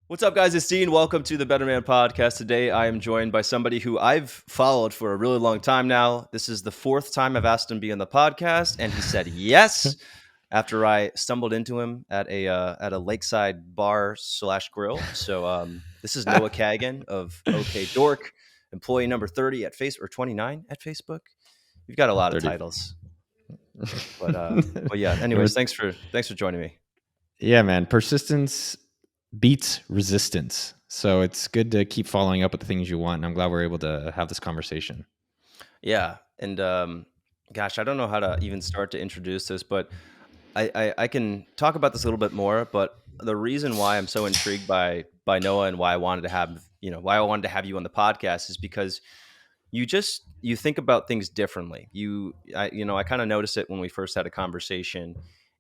What's up, guys? It's Dean. Welcome to the Better Man Podcast. Today, I am joined by somebody who I've followed for a really long time now. This is the fourth time I've asked him to be on the podcast, and he said yes after I stumbled into him at a lakeside bar / grill. So this is Noah Kagan of OK Dork, employee number 30 at Facebook, or 29 at Facebook. You've got a lot of 30. titles, but yeah. Anyways, thanks for joining me. Yeah, man. Persistence beats resistance. So it's good to keep following up with the things you want. And I'm glad we're able to have this conversation. Yeah. And gosh, I don't know how to even start to introduce this, but I can talk about this a little bit more. But the reason why I'm so intrigued by Noah and why I wanted to have you on the podcast is because you think about things differently. I kind of noticed it when we first had a conversation,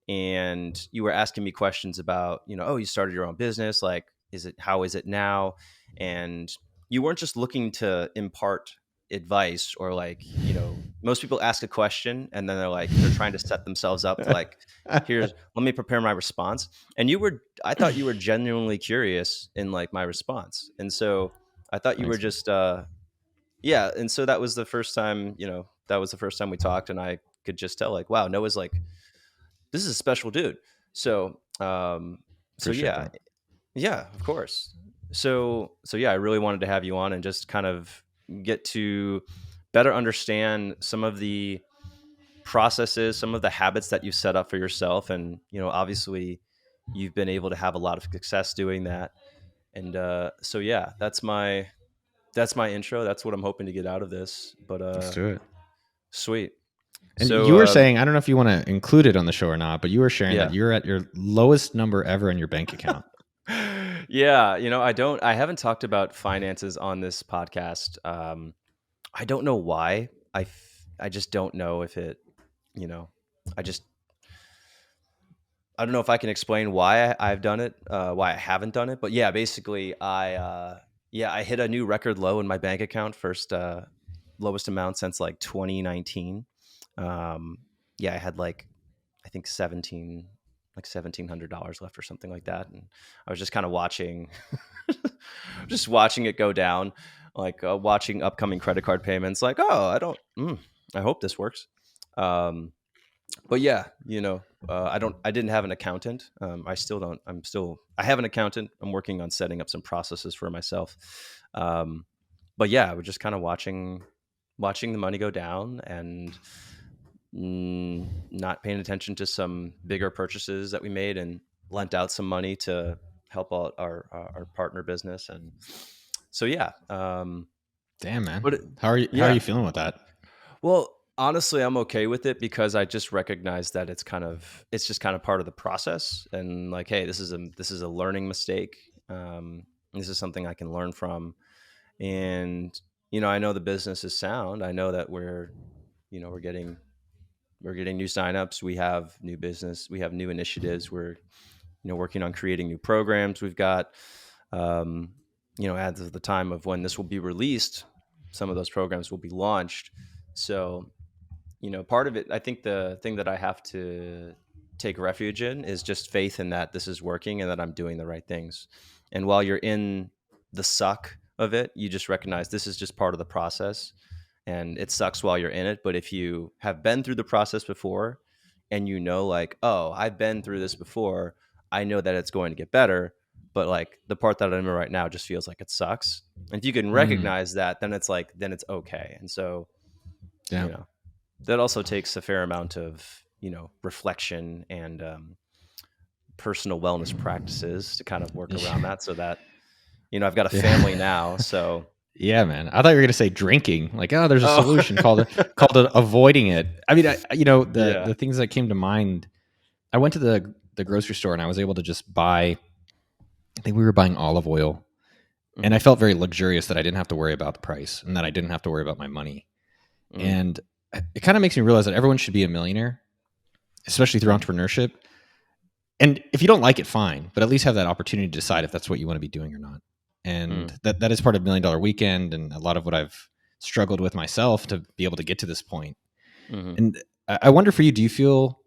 and you were asking me questions about, oh, you started your own business. Like, how is it now? And you weren't just looking to impart advice or most people ask a question and then they're trying to set themselves up to let me prepare my response. And I thought you were genuinely curious in my response. And so I thought you were just, yeah. And so that was the first time, we talked, and I could just tell wow, Noah's this is a special dude. So, Appreciate yeah, of course. So yeah, I really wanted to have you on and just kind of get to better understand some of the processes, some of the habits that you set up for yourself. And, obviously you've been able to have a lot of success doing that. And, so yeah, that's my intro. That's what I'm hoping to get out of this, but, Let's do it. Sweet. And so you were saying, I don't know if you want to include it on the show or not, but you were sharing that you're at your lowest number ever in your bank account. Yeah. I haven't talked about finances on this podcast. I don't know why. I just don't know if it, I don't know if I can explain why I've done it, why I haven't done it. But yeah, basically I hit a new record low in my bank account, first lowest amount since 2019. I had I think $1,700 left or something like that. And I was just kind of watching, it go down, watching upcoming credit card payments. I hope this works. But yeah, I didn't have an accountant. I still don't. I have an accountant. I'm working on setting up some processes for myself. But yeah, we're just kind of watching the money go down and not paying attention to some bigger purchases that we made, and lent out some money to help out our partner business. And so, yeah. Damn, man. How are you feeling with that? Well, honestly, I'm okay with it because I just recognize that it's just kind of part of the process. And hey, this is a learning mistake. This is something I can learn from. And, I know the business is sound. I know that we're getting new signups. We have new business. We have new initiatives. We're, working on creating new programs. We've got, as of the time of when this will be released, some of those programs will be launched. So, part of it, I think the thing that I have to take refuge in is just faith in that this is working and that I'm doing the right things. And while you're in the suck of it, you just recognize this is just part of the process. And it sucks while you're in it. But if you have been through the process before and oh, I've been through this before, I know that it's going to get better. But the part that I'm in right now just feels like it sucks. And if you can recognize that, then it's okay. And so, that also takes a fair amount of, reflection and personal wellness practices to kind of work around that, so that, I've got a family now. So yeah, man. I thought you were going to say drinking. There's a solution called avoiding it. I mean, the things that came to mind, I went to the grocery store and I was able to just buy, I think we were buying olive oil, and I felt very luxurious that I didn't have to worry about the price and that I didn't have to worry about my money. And it kind of makes me realize that everyone should be a millionaire, especially through entrepreneurship. And if you don't like it, fine, but at least have that opportunity to decide if that's what you want to be doing or not. And that is part of $1 Million Weekend, and a lot of what I've struggled with myself to be able to get to this point. And I wonder for you, do you feel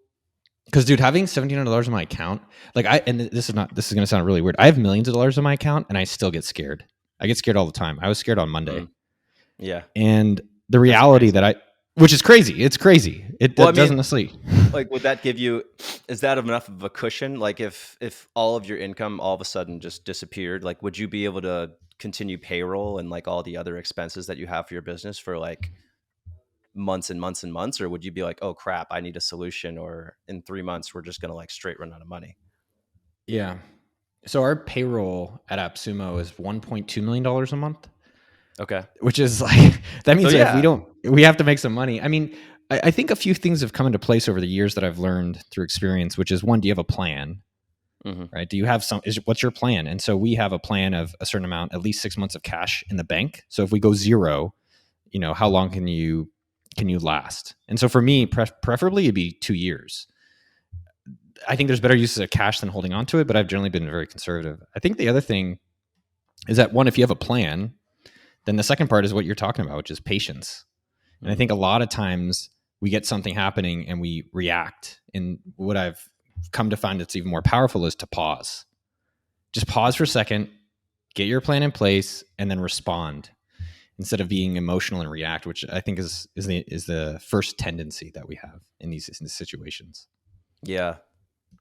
Because, dude, having $1,700 in my account, like and this is going to sound really weird. I have millions of dollars in my account, and I still get scared. I get scared all the time. I was scared on Monday, Mm, yeah, and the that's reality crazy. that which is crazy. It's crazy. It Well, I that mean, doesn't sleep. like, would that give you? Is that enough of a cushion? Like, if all of your income all of a sudden just disappeared, like, would you be able to continue payroll and like all the other expenses that you have for your business for like months and months and months, or would you be like, oh crap, I need a solution, or in 3 months we're just gonna like straight run out of money? Yeah. So our payroll at AppSumo is $1.2 million a month, Okay. which is like that So means that if yeah. we have to make some money. I mean, I think a few things have come into place over the years that I've learned through experience, which is one, do you have a plan? Hmm. Right? Do you have what's your plan? And so we have a plan of a certain amount, at least 6 months of cash in the bank. So if we go zero, how long can you last? And so for me, preferably it'd be 2 years. I think there's better uses of cash than holding on to it, but I've generally been very conservative. I think the other thing is that one, if you have a plan, then the second part is what you're talking about, which is patience. And I Hmm. think a lot of times we get something happening and we react. And what I've come to find that's even more powerful is to pause. Just pause for a second, get your plan in place, and then respond instead of being emotional and react, which I think is the first tendency that we have in these situations. Yeah,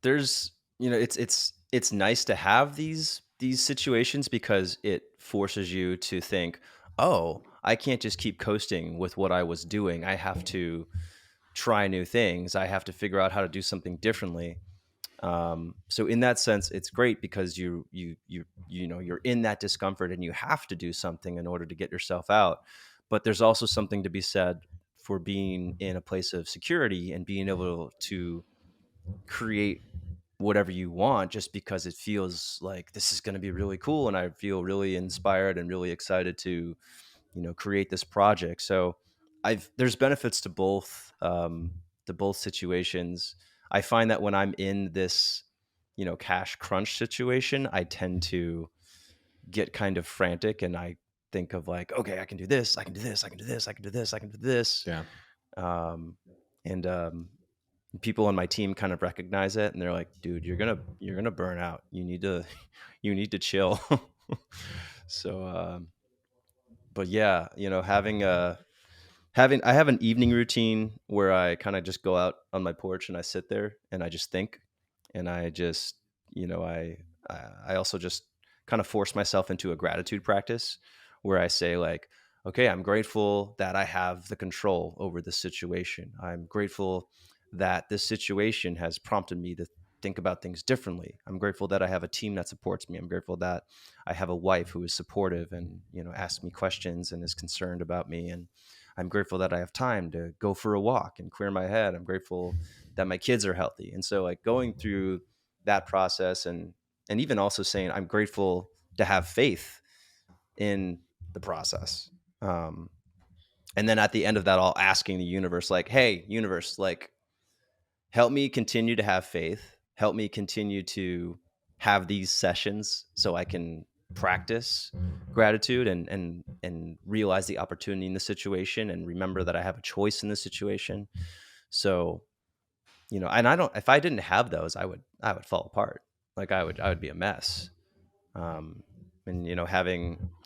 there's it's nice to have these situations because it forces you to think, oh, I can't just keep coasting with what I was doing. I have to try new things. I have to figure out how to do something differently. So in that sense, it's great because you're in that discomfort and you have to do something in order to get yourself out. But there's also something to be said for being in a place of security and being able to create whatever you want just because it feels like this is going to be really cool and I feel really inspired and really excited to create this project. So I've there's benefits to both situations. I find that when I'm in this cash crunch situation, I tend to get kind of frantic and I think of like, okay, I can do this, I can do this, I can do this, I can do this, I can do this. Yeah. um, and people on my team kind of recognize it and they're like, dude, you're gonna burn out, you need to you need to chill. So but yeah, having I have an evening routine where I kind of just go out on my porch and I sit there and I just think and I just you know I also just kind of force myself into a gratitude practice where I say like, okay, I'm grateful that I have the control over this situation. I'm grateful that this situation has prompted me to think about things differently. I'm grateful that I have a team that supports me. I'm grateful that I have a wife who is supportive and asks me questions and is concerned about me. And I'm grateful that I have time to go for a walk and clear my head. I'm grateful that my kids are healthy. And so like going through that process and even also saying I'm grateful to have faith in the process. Um, and then at the end of that, all asking the universe, like, hey, universe, like, help me continue to have faith. Help me continue to have these sessions so I can practice gratitude and realize the opportunity in the situation and remember that I have a choice in the situation. So, and I don't if I didn't have those, I would fall apart. Like I would be a mess. Um and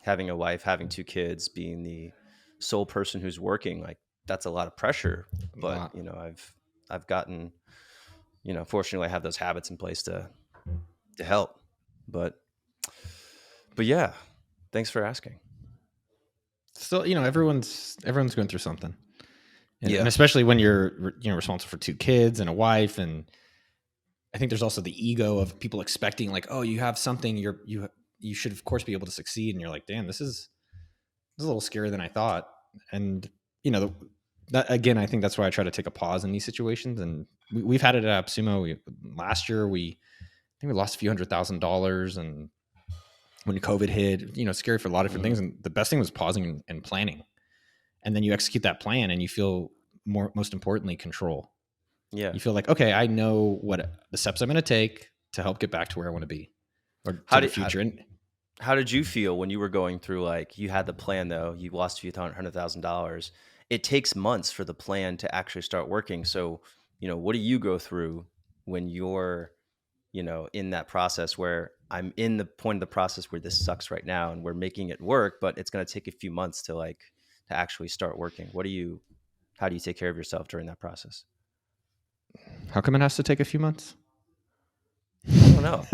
having a wife, having two kids, being the sole person who's working, like that's a lot of pressure. A But, lot. I've gotten fortunately I have those habits in place to help. But yeah, thanks for asking. Still, everyone's going through something, and Yeah. especially when you're responsible for two kids and a wife, and I think there's also the ego of people expecting like, oh, you have something, you should of course be able to succeed, and you're like, damn, this is a little scarier than I thought, and that again, I think that's why I try to take a pause in these situations, and we've had it at AppSumo. Last year, I think we lost a few $100,000, and when COVID hit, scary for a lot of different Hmm. things, and the best thing was pausing and planning, and then you execute that plan, and you feel most importantly, control. Yeah. You feel like, okay, I know what the steps I'm going to take to help get back to where I want to be or to how the did how, future. And how did you feel when you were going through, like, you had the plan though, you lost a few $100,000? It takes months for the plan to actually start working. So, what do you go through? when you're, in that process where I'm in the point of the process where this sucks right now and we're making it work, but it's going to take a few months to actually start working. How do you take care of yourself during that process? How come it has to take a few months? I don't know.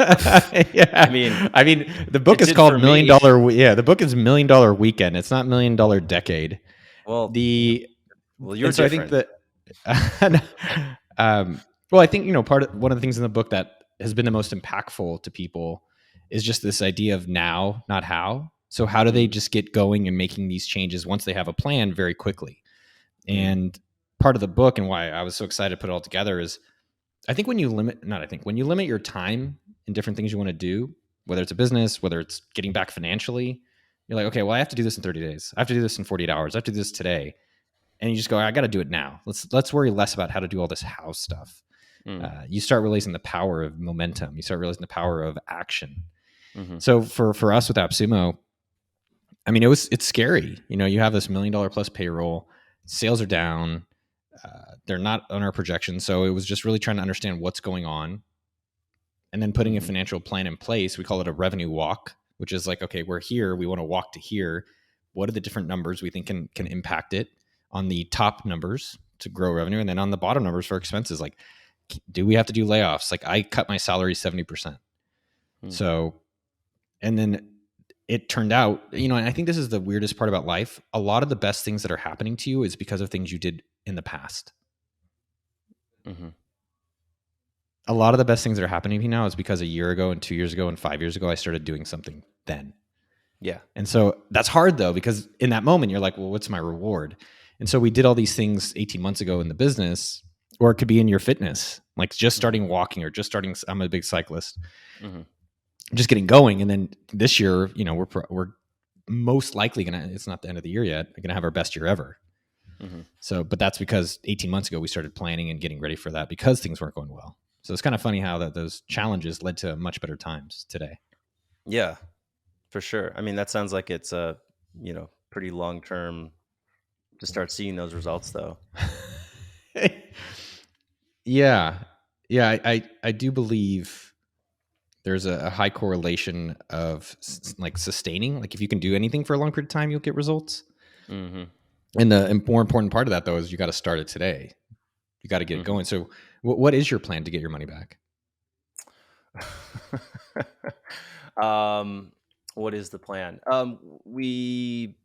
I Yeah, mean, I mean, the book it is did called for Million me. Dollar. Yeah, the book is Million Dollar Weekend. It's not Million Dollar Decade. Well, The well, you're and so I think different. that, um, well, I think one of the things in the book that has been the most impactful to people is just this idea of now, not how. So how do they Mm, just get going and making these changes once they have a plan very quickly? mm, And part of the book and why I was so excited to put it all together is I think when you limit your time in different things you want to do, whether it's a business, whether it's getting back financially, you're like, okay, well, I have to do this in 30 days. I have to do this in 48 hours. I have to do this today. And you just go, I got to do it now. Let's worry less about how to do all this how stuff. mm, You start realizing the power of momentum. You start realizing the power of action. mm-hmm, So for us with AppSumo, I mean, it's scary. You have this $1 million plus payroll. Sales are down. They're not on our projection. So it was just really trying to understand what's going on and then putting a mm-hmm, financial plan in place. We call it a revenue walk, which is like, okay, we're here. We want to walk to here. What are the different numbers we think can impact it on the top numbers to grow revenue, and then on the bottom numbers for expenses? Like, do we have to do layoffs? Like, I cut my salary 70%. mm, So, and then it turned out, and I think this is the weirdest part about life. A lot of the best things that are happening to you is because of things you did in the past. mm-hmm. A lot of the best things that are happening to me now is because a year ago and 2 years ago and 5 years ago, I started doing something then. Yeah. And so that's hard though, because in that moment, you're like, well, what's my reward? And so we did all these things 18 months ago in the business, or it could be in your fitness, like just Mm-hmm, starting walking or just starting. I'm a big cyclist, mm-hmm, just getting going. And then this year, we're most likely it's not the end of the year yet, we're going to have our best year ever. mm-hmm. So, but that's because 18 months ago, we started planning and getting ready for that because things weren't going well. So it's kind of funny how those challenges led to much better times today. Yeah, for sure. I mean, that sounds like it's a, pretty long term to start seeing those results though. Yeah. Yeah. I do believe there's a high correlation of like sustaining. Like if you can do anything for a long period of time, you'll get results. Mm-hmm, And the more important part of that though is you got to start it today. You got to get it mm-hmm. going. So what is your plan to get your money back? um, what is the plan? We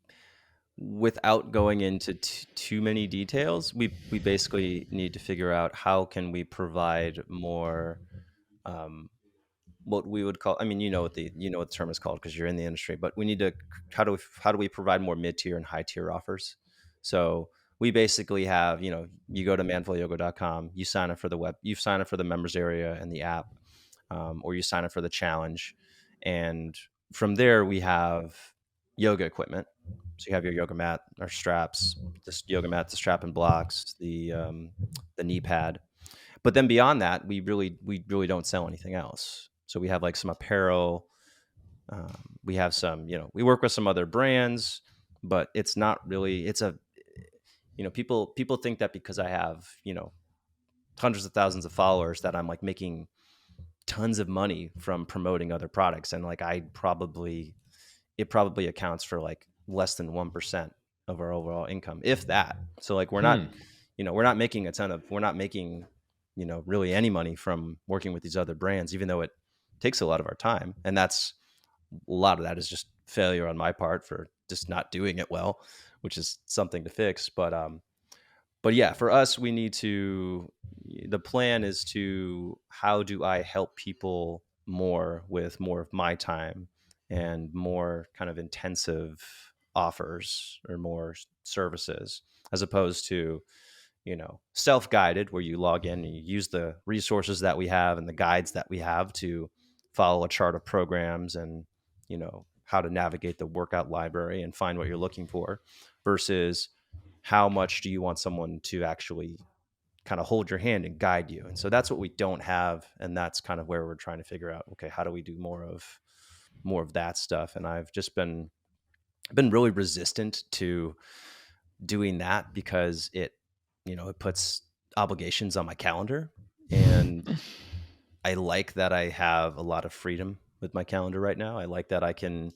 Without going into too many details, we basically need to figure out how can we provide more, um, what we would call. I mean, you know what the term is called because you're in the industry. But we need to how do we provide more mid tier and high tier offers? So we basically have, you go to manfulyoga.com, you sign up for the members area and the app, or you sign up for the challenge, and from there we have yoga equipment. So you have your yoga mat or straps, this yoga mat, the strap and blocks, the knee pad. But then beyond that, we really don't sell anything else. So we have like some apparel. We have some, we work with some other brands, but it's not really. It's a, people think that because I have, hundreds of thousands of followers that I'm like making tons of money from promoting other products, and like it probably accounts for like less than 1% of our overall income, if that. So like Hmm. we're not making, really any money from working with these other brands, even though it takes a lot of our time. And a lot of that is just failure on my part for just not doing it well, which is something to fix. But yeah, for us, the plan is to, how do I help people more with more of my time and more kind of intensive offers or more services, as opposed to, self-guided, where you log in and you use the resources that we have and the guides that we have to follow a chart of programs and, how to navigate the workout library and find what you're looking for, versus how much do you want someone to actually kind of hold your hand and guide you. And so that's what we don't have, and that's kind of where we're trying to figure out, okay, how do we do more of that stuff. And I've just been really resistant to doing that because it puts obligations on my calendar. And I like that I have a lot of freedom with my calendar right now. I like that I can,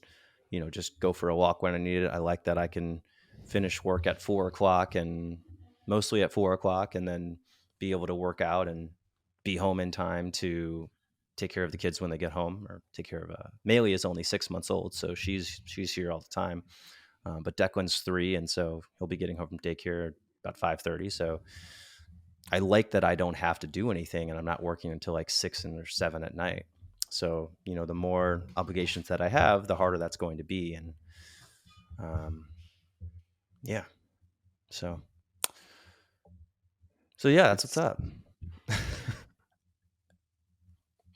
just go for a walk when I need it. I like that I can finish work at 4 o'clock, and mostly at 4 o'clock, and then be able to work out and be home in time to take care of the kids when they get home, or take care of Maylee is only 6 months old, so she's here all the time. But Declan's 3, and so he'll be getting home from daycare about 5:30. So I like that I don't have to do anything, and I'm not working until like 6 or 7 at night. So, the more obligations that I have, the harder that's going to be. And yeah, so yeah, that's what's It's up.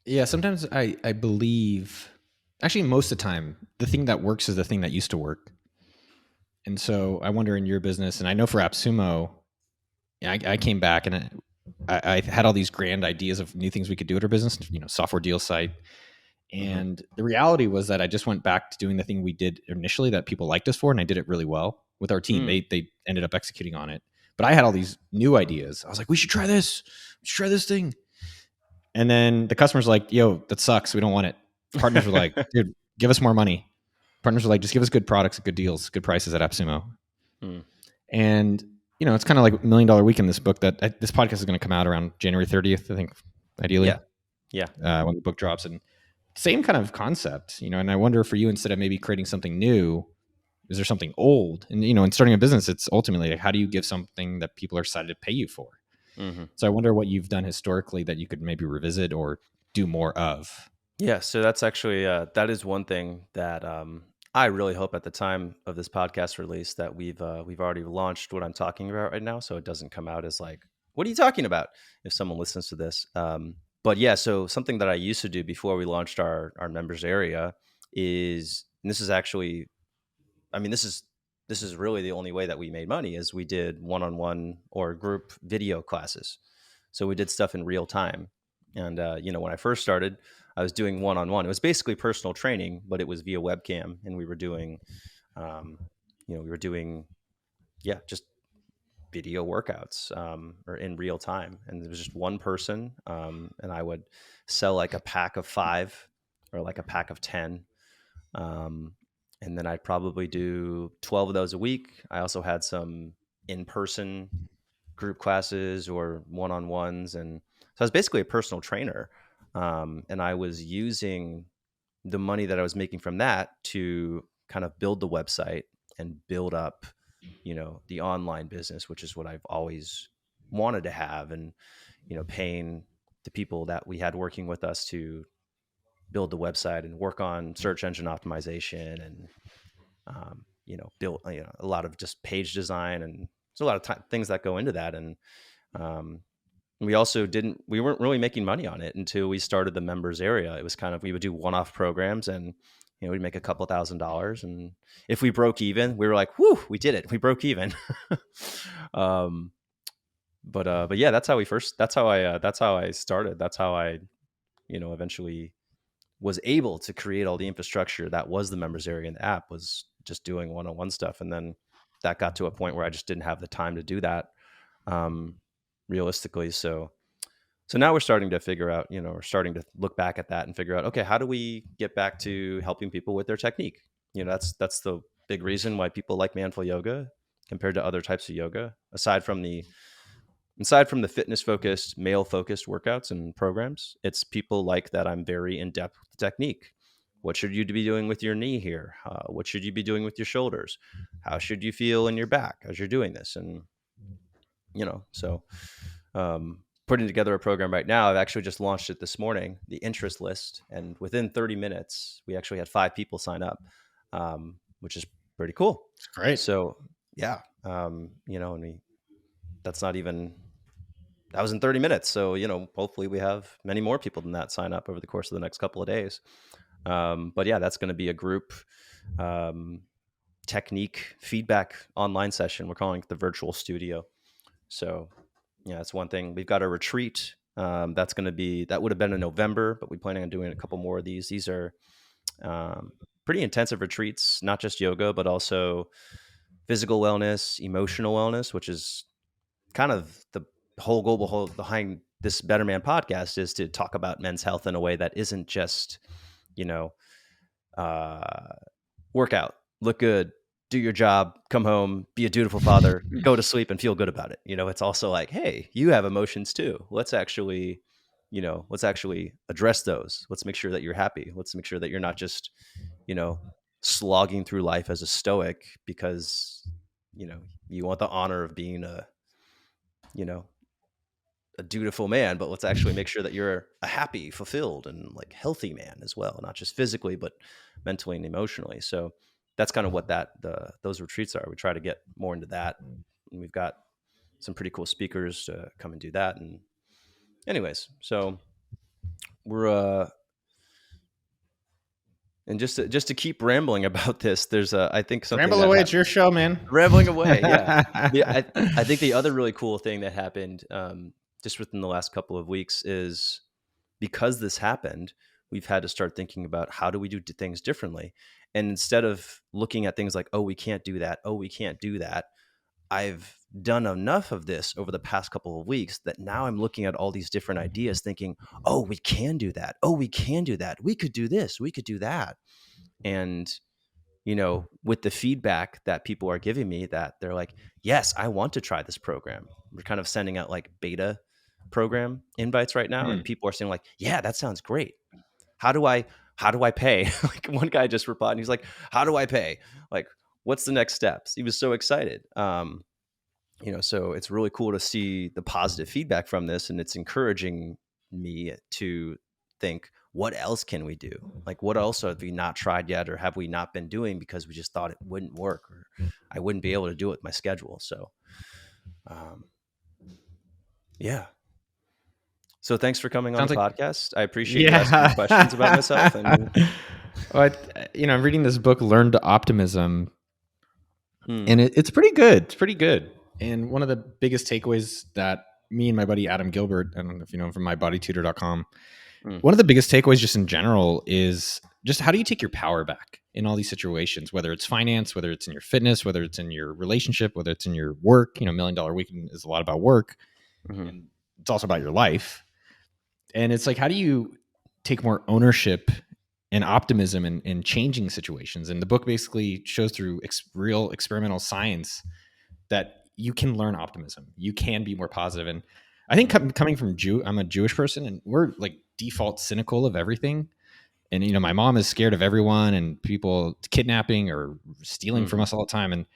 yeah. Sometimes I believe, actually, most of the time, the thing that works is the thing that used to work. And so I wonder in your business, and I know for AppSumo, I came back and I had all these grand ideas of new things we could do at our business, software deal site. Mm-hmm. And the reality was that I just went back to doing the thing we did initially that people liked us for, and I did it really well with our team. Mm. They ended up executing on it. But I had all these new ideas. I was like, we should try this. We should try this thing. And then the customer's like, yo, that sucks. We don't want it. Partners were like, dude, give us more money. Partners were like, just give us good products, good deals, good prices at AppSumo. Mm. And it's kind of like $1 Million Week in this book that this podcast is going to come out around January 30th, I think, ideally, Yeah. Yeah. when the book drops. And same kind of concept, and I wonder for you, instead of maybe creating something new, is there something old? And, in starting a business, it's ultimately like, how do you give something that people are excited to pay you for? Mm-hmm. So I wonder what you've done historically that you could maybe revisit or do more of. Yeah. So that's actually, that is one thing that I really hope at the time of this podcast release that we've already launched what I'm talking about right now. So it doesn't come out as like, what are you talking about? If someone listens to this. But yeah, so something that I used to do before we launched our members area is, and this is actually, I mean, this is really the only way that we made money, is we did one-on-one or group video classes. So we did stuff in real time. And when I first started, I was doing one-on-one. It was basically personal training, but it was via webcam, and we were doing, um, yeah, just video workouts, or in real time. And it was just one person, and I would sell like a pack of 5 or like a pack of 10. Um, and then I'd probably do 12 of those a week. I also had some in-person group classes or one-on-ones. And so I was basically a personal trainer. And I was using the money that I was making from that to kind of build the website and build up, the online business, which is what I've always wanted to have. And, paying the people that we had working with us to build the website and work on search engine optimization, and build a lot of just page design, and there's a lot of things that go into that. And um, we weren't really making money on it until we started the members area. It was kind of, we would do one-off programs, and we'd make a couple $1,000s, and if we broke even, we were like, whoo, we did it, we broke even. um but yeah, that's how I started. That's how I eventually was able to create all the infrastructure that was the members area in the app, was just doing one-on-one stuff. And then that got to a point where I just didn't have the time to do that, um, realistically. So now we're starting to figure out, we're starting to look back at that and figure out, okay, how do we get back to helping people with their technique? That's the big reason why people like manful yoga compared to other types of yoga, aside from the fitness focused, male focused workouts and programs. It's people like that I'm very in depth with the technique. What should you be doing with your knee here? What should you be doing with your shoulders? How should you feel in your back as you're doing this? And so putting together a program right now. I've actually just launched it this morning, the interest list, and within 30 minutes, we actually had 5 people sign up, which is pretty cool. It's great. So yeah, and that's not even that was in 30 minutes. So, hopefully we have many more people than that sign up over the course of the next couple of days. But yeah, that's going to be a group technique feedback online session. We're calling it the virtual studio. So yeah, that's one thing. We've got a retreat. That would have been in November, but we're planning on doing a couple more of these. These are pretty intensive retreats, not just yoga, but also physical wellness, emotional wellness, which is kind of the whole global whole behind this Better Man podcast is to talk about men's health in a way that isn't just, you know, uh, work out, look good, do your job, come home, be a dutiful father, go to sleep and feel good about it. It's also like, hey, you have emotions too. Let's actually address those. Let's make sure that you're happy. Let's make sure that you're not just, you know, slogging through life as a stoic because, you want the honor of being you know, a dutiful man, but let's actually make sure that you're a happy, fulfilled, and like healthy man as well, not just physically, but mentally and emotionally. So that's kind of what those retreats are. We try to get more into that, and we've got some pretty cool speakers to come and do that. And anyways, so we're and just to keep rambling about this, there's I think something Ramble that away. It's your show, man. rambling away. Yeah. I think the other really cool thing that happened just within the last couple of weeks is because this happened, we've had to start thinking about how do we do things differently. And instead of looking at things like, oh, we can't do that, oh, we can't do that, I've done enough of this over the past couple of weeks that now I'm looking at all these different ideas thinking, oh, we can do that. Oh, we can do that. We could do this. We could do that. And with the feedback that people are giving me, that they're like, yes, I want to try this program. We're kind of sending out like beta program invites right now. And people are saying like, yeah, that sounds great. How do I pay? Like one guy just replied and he's like, how do I pay? Like, what's the next steps? He was so excited. So it's really cool to see the positive feedback from this. And it's encouraging me to think, what else can we do? Like, what else have we not tried yet, or have we not been doing because we just thought it wouldn't work, or I wouldn't be able to do it with my schedule? So, yeah. So thanks for coming on the podcast. I appreciate you asking questions about myself. And I'm reading this book, Learn to Optimism, and it's pretty good. It's pretty good. And one of the biggest takeaways that me and my buddy Adam Gilbert, I don't know if you know him from mybodytutor.com, one of the biggest takeaways just in general is just how do you take your power back in all these situations, whether it's finance, whether it's in your fitness, whether it's in your relationship, whether it's in your work. $1 Million Weekend is a lot about work, and it's also about your life. And it's like, how do you take more ownership and optimism in changing situations? And the book basically shows through real experimental science that you can learn optimism. You can be more positive. And I think coming from I'm a Jewish person, and we're like default cynical of everything. And, my mom is scared of everyone and people kidnapping or stealing from us all the time. And,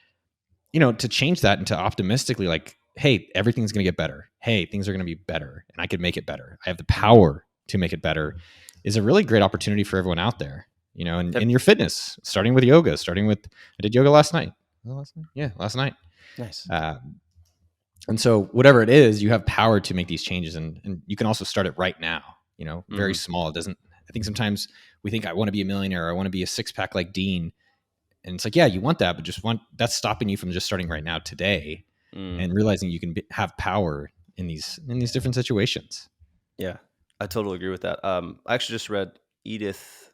to change that into optimistically, like, hey, everything's going to get better. Hey, things are going to be better and I could make it better. I have the power to make it better, is a really great opportunity for everyone out there, and in your fitness, starting with yoga, I did yoga last night. Yeah, last night. Nice. And so whatever it is, you have power to make these changes, and you can also start it right now, very small. I think sometimes we think I want to be a millionaire, or I want to be a six pack like Dean. And it's like, yeah, you want that, but that's stopping you from just starting right now today and realizing you can have power in these different situations. Yeah, I totally agree with that. I actually just read Edith,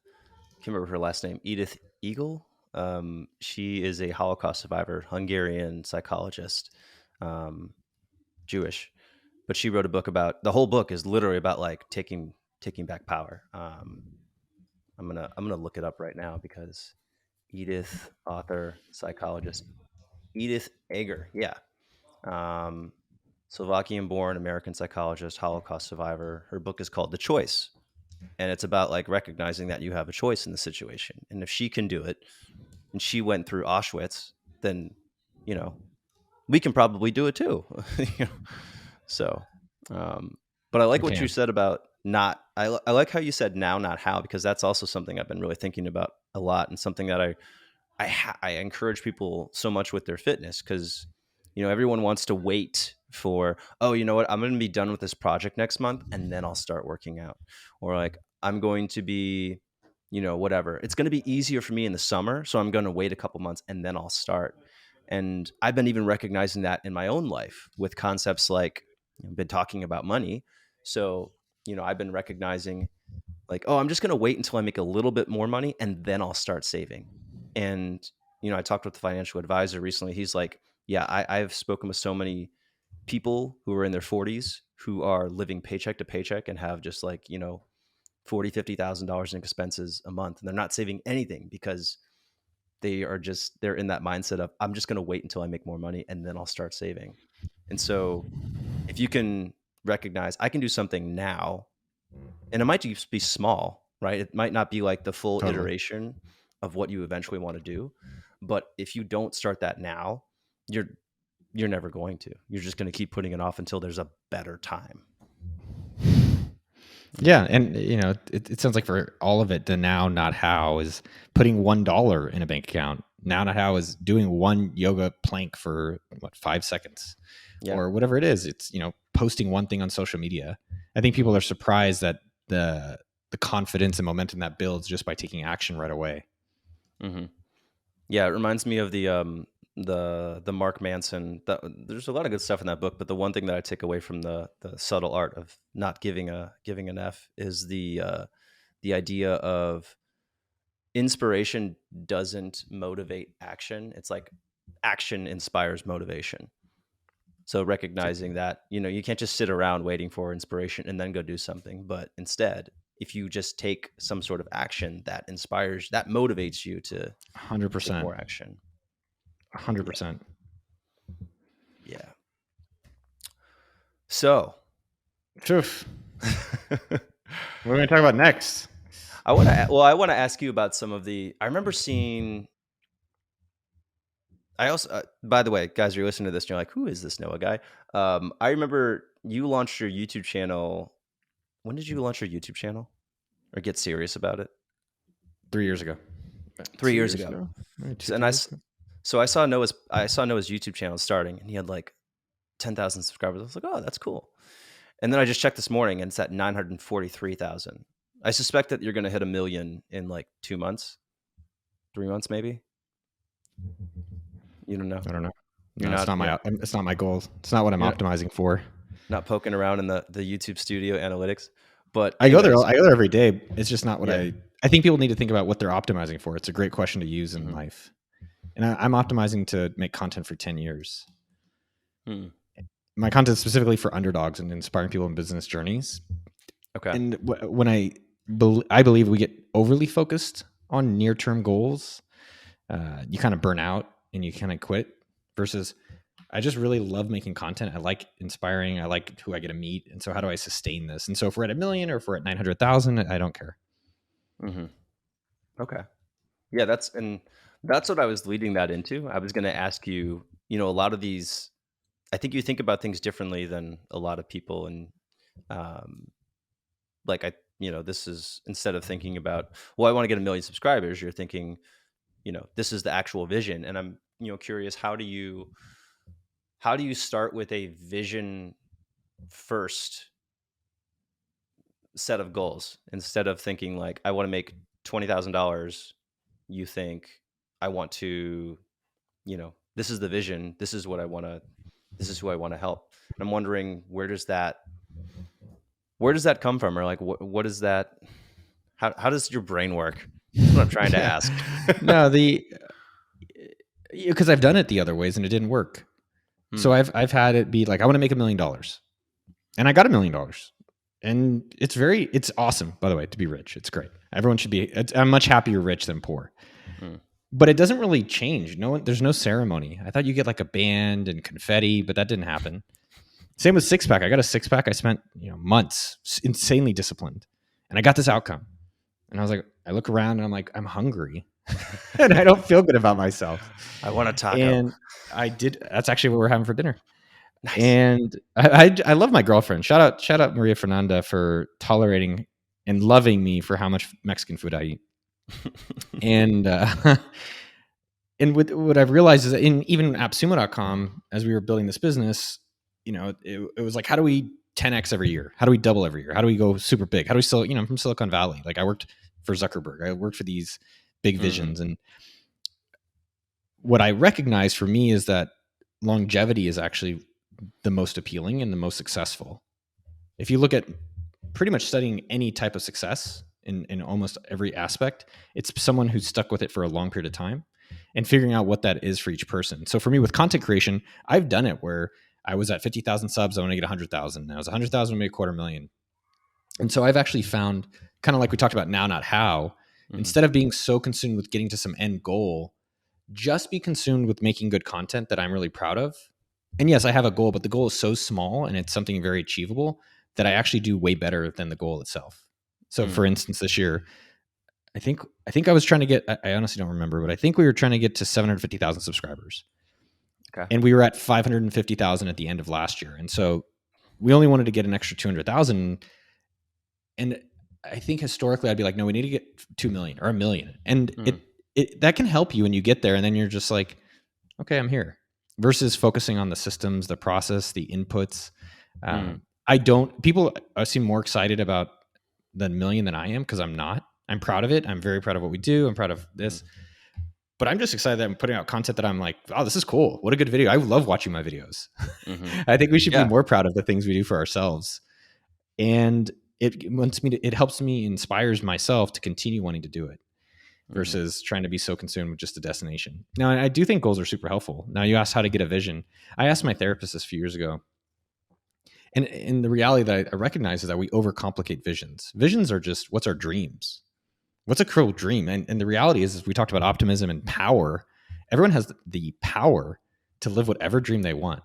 I can't remember her last name, Edith Eagle. She is a Holocaust survivor, Hungarian psychologist, Jewish, but she wrote a book about, the whole book is literally about like taking back power. I'm gonna look it up right now because Edith, author, psychologist, Edith Eger. Yeah. Slovakian born American psychologist, Holocaust survivor. Her book is called The Choice. And it's about like recognizing that you have a choice in the situation. And if she can do it, and she went through Auschwitz, then, we can probably do it too. So, but I like what you said about I like how you said now, not how, because that's also something I've been really thinking about a lot, and something that I encourage people so much with their fitness, because everyone wants to wait for, oh, you know what, I'm going to be done with this project next month and then I'll start working out, or like I'm going to be whatever, it's going to be easier for me in the summer, so I'm going to wait a couple months and then I'll start. And I've been even recognizing that in my own life with concepts like, I've been talking about money, so I've been recognizing like, oh, I'm just going to wait until I make a little bit more money and then I'll start saving. And I talked with the financial advisor recently. He's like, yeah, I've spoken with so many people who are in their 40s who are living paycheck to paycheck and have just like, you know, $40,000-$50,000 in expenses a month, and they're not saving anything because they're in that mindset of, I'm just going to wait until I make more money and then I'll start saving. And so if you can recognize, I can do something now, and it might just be small, right? It might not be like the full Totally. iteration of what you eventually want to do, but if you don't start that now, you're never going to. You're just going to keep putting it off until there's a better time. Yeah, and you know, it sounds like for all of it, the now not how is putting $1 in a bank account. Now not how is doing one yoga plank for 5 seconds, or whatever it is. It's, you know, posting one thing on social media. I think people are surprised that the confidence and momentum that builds just by taking action right away. Mm-hmm. Yeah, it reminds me of the Mark Manson. There's a lot of good stuff in that book, but the one thing that I take away from the subtle art of not giving an F is the idea of inspiration doesn't motivate action. It's like action inspires motivation. So recognizing that, you know, you can't just sit around waiting for inspiration and then go do something, but instead, if you just take some sort of action that inspires, that motivates you to take 100%. more action. 100%. Yeah. So, Oof. What are we going to talk about next? I want to ask you about some of the. I remember seeing. I also, by the way, guys, you're listening to this, and you're like, "Who is this Noah guy?" I remember you launched your YouTube channel. When did you launch your YouTube channel, or get serious about it? 3 years ago. 3 years ago. So I saw Noah's YouTube channel starting, and he had like 10,000 subscribers. I was like, "Oh, that's cool." And then I just checked this morning, and it's at 943,000. I suspect that you're going to hit 1 million in like 2 months, 3 months, maybe. You don't know. I don't know. No, it's not my goal. It's not what I'm optimizing for. Not poking around in the YouTube studio analytics, but I go there every day. It's just not what I think people need to think about what they're optimizing for. It's a great question to use in life. And I'm optimizing to make content for 10 years. My content specifically for underdogs and inspiring people in business journeys. Okay. And when I believe we get overly focused on near-term goals, you kind of burn out and you kind of quit, versus I just really love making content. I like inspiring. I like who I get to meet. And so how do I sustain this? And so if we're at 1 million or if we're at 900,000, I don't care. Mm-hmm. Okay. Yeah, that's what I was leading that into. I was going to ask you, you know, a lot of these, I think you think about things differently than a lot of people. And this is, instead of thinking about, well, I want to get 1 million subscribers, you're thinking, you know, this is the actual vision. And I'm, you know, curious, how do you start with a vision first set of goals, instead of thinking like, I want to make $20,000? You think, I want to, you know, this is the vision. This is what I want to, this is who I want to help. And I'm wondering, where does that come from? Or like, what is that? How does your brain work? That's what I'm trying to ask. No, because I've done it the other ways and it didn't work. So I've had it be like, I want to make $1 million, and I got $1 million, and it's awesome, by the way, to be rich. It's great. Everyone should be. I'm much happier rich than poor, but it doesn't really change. There's no ceremony. I thought you get like a band and confetti, but that didn't happen. Same with six pack. I got a six pack. I spent months insanely disciplined, and I got this outcome. And I was like, I look around and I'm like, I'm hungry. And I don't feel good about myself. I want a taco. And I did. That's actually what we're having for dinner. Nice. And I love my girlfriend. Shout out Maria Fernanda for tolerating and loving me for how much Mexican food I eat. And what I've realized is that even AppSumo.com, as we were building this business, it was like, how do we 10x every year? How do we double every year? How do we go super big? How do we still, I'm from Silicon Valley. Like, I worked for Zuckerberg. I worked for these big visions. And what I recognize for me is that longevity is actually the most appealing and the most successful. If you look at pretty much studying any type of success in almost every aspect, it's someone who's stuck with it for a long period of time and figuring out what that is for each person. So for me with content creation, I've done it where I was at 50,000 subs. I want to get 100,000. Now I was 100,000, make $250,000. And so I've actually found, kind of like we talked about now, not how, instead of being so consumed with getting to some end goal, just be consumed with making good content that I'm really proud of. And yes, I have a goal, but the goal is so small and it's something very achievable that I actually do way better than the goal itself. So for instance, this year, I think I was trying to get, I honestly don't remember, but I think we were trying to get to 750,000 subscribers. Okay. And we were at 550,000 at the end of last year. And so we only wanted to get an extra 200,000. And I think historically I'd be like, no, we need to get 2 million or 1 million. And it that can help you when you get there. And then you're just like, okay, I'm here, versus focusing on the systems, the process, the inputs. People seem more excited about the 1 million than I am, because I'm not. I'm proud of it. I'm very proud of what we do. I'm proud of this. But I'm just excited that I'm putting out content that I'm like, oh, this is cool. What a good video. I love watching my videos. I think we should be more proud of the things we do for ourselves. And it helps me, inspires myself to continue wanting to do it, versus trying to be so consumed with just the destination. Now, I do think goals are super helpful. Now, you asked how to get a vision. I asked my therapist this a few years ago. And the reality that I recognize is that we overcomplicate visions. Visions are just, what's our dreams? What's a cool dream? And the reality is we talked about optimism and power. Everyone has the power to live whatever dream they want.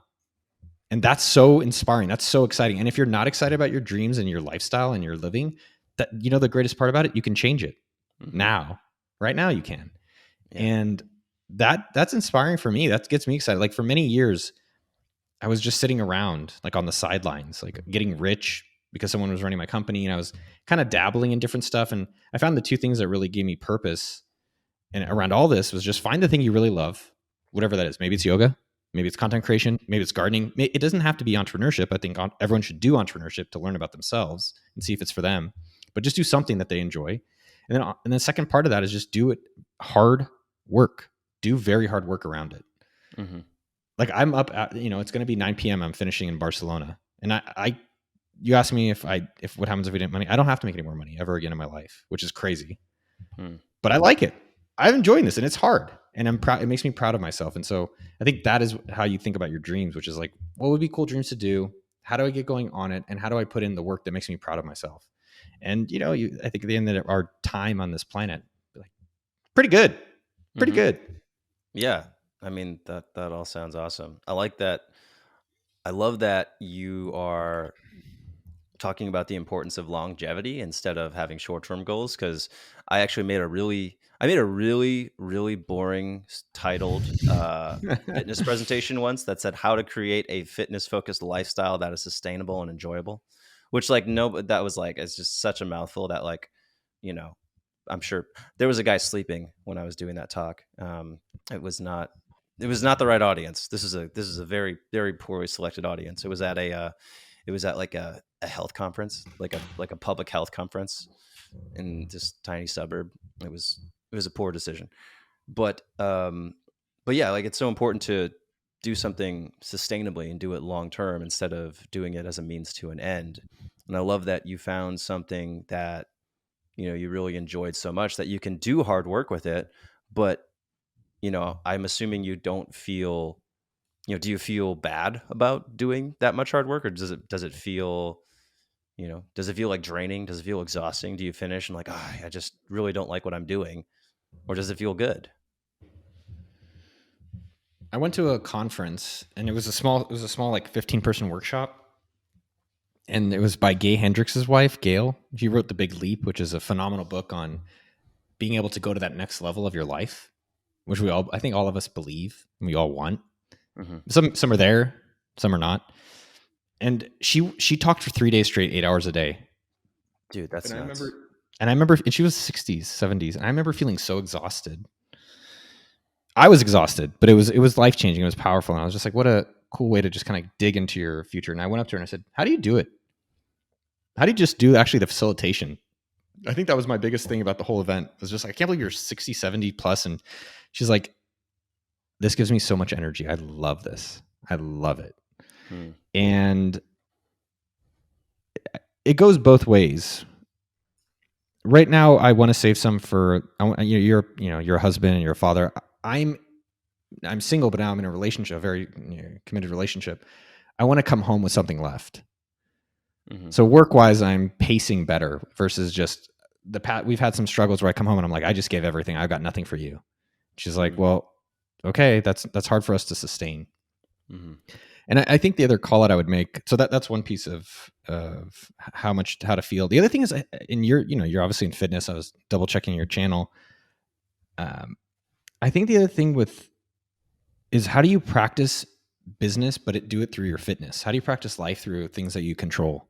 And that's so inspiring. That's so exciting. And if you're not excited about your dreams and your lifestyle and your living, that, the greatest part about it, you can change it now. Right now you can. Yeah. And that's inspiring for me. That gets me excited. Like, for many years, I was just sitting around, like, on the sidelines, like getting rich because someone was running my company, and I was kind of dabbling in different stuff. And I found the two things that really gave me purpose and around all this was just find the thing you really love, whatever that is. Maybe it's yoga, maybe it's content creation, maybe it's gardening. It doesn't have to be entrepreneurship. I think everyone should do entrepreneurship to learn about themselves and see if it's for them, but just do something that they enjoy. And then the second part of that is just do it hard work, do very hard work around it. Like, I'm up at, it's going to be 9 p.m. I'm finishing in Barcelona. And you asked me if what happens if we didn't money. I don't have to make any more money ever again in my life, which is crazy. But I like it. I'm enjoying this, and it's hard, and I'm proud. It makes me proud of myself. And so I think that is how you think about your dreams, which is like, what would be cool dreams to do? How do I get going on it? And how do I put in the work that makes me proud of myself? And, I think at the end of our time on this planet, like, pretty good. Yeah. I mean, that all sounds awesome. I like that. I love that you are talking about the importance of longevity instead of having short-term goals, because I actually made a really, really boring titled fitness presentation once that said how to create a fitness-focused lifestyle that is sustainable and enjoyable, which, like, no, that was like, it's just such a mouthful that, like, I'm sure there was a guy sleeping when I was doing that talk. It was not the right audience. This is a very, very poorly selected audience. It was at like a health conference, like a public health conference in this tiny suburb. It was a poor decision, but yeah, like, it's so important to do something sustainably and do it long term instead of doing it as a means to an end. And I love that you found something that you really enjoyed so much that you can do hard work with it. But I'm assuming you don't feel, do you feel bad about doing that much hard work, or does it feel, does it feel like draining? Does it feel exhausting? Do you finish and like, I just really don't like what I'm doing? Or does it feel good? I went to a conference, and it was a small like 15-person workshop. And it was by Gay Hendricks' wife, Gail. She wrote The Big Leap, which is a phenomenal book on being able to go to that next level of your life, which I think all of us believe and we all want. Some are there, some are not. And she talked for 3 days straight, 8 hours a day. Dude, that's nuts. I remember, and she was 60s, 70s. And I remember feeling so exhausted. I was exhausted, but it was life-changing. It was powerful. And I was just like, what a cool way to just kind of dig into your future. And I went up to her and I said, how do you do it? How do you just do actually the facilitation? I think that was my biggest thing about the whole event. It was just like, I can't believe you're 60, 70 plus. And she's like, this gives me so much energy. I love this. I love it. And it goes both ways. Right now, I want to save some for, you're a husband and you're a father. I'm single, but now I'm in a relationship, a very committed relationship. I want to come home with something left. Mhm. So work wise, I'm pacing better versus just we've had some struggles where I come home and I'm like, I just gave everything. I've got nothing for you. She's like, Mhm. well, okay, that's hard for us to sustain. Mhm. And I think the other call out I would make, so that's one piece of how to feel. The other thing is, in you're obviously in fitness. I was double checking your channel. I think the other thing is how do you practice business, but do it through your fitness? How do you practice life through things that you control?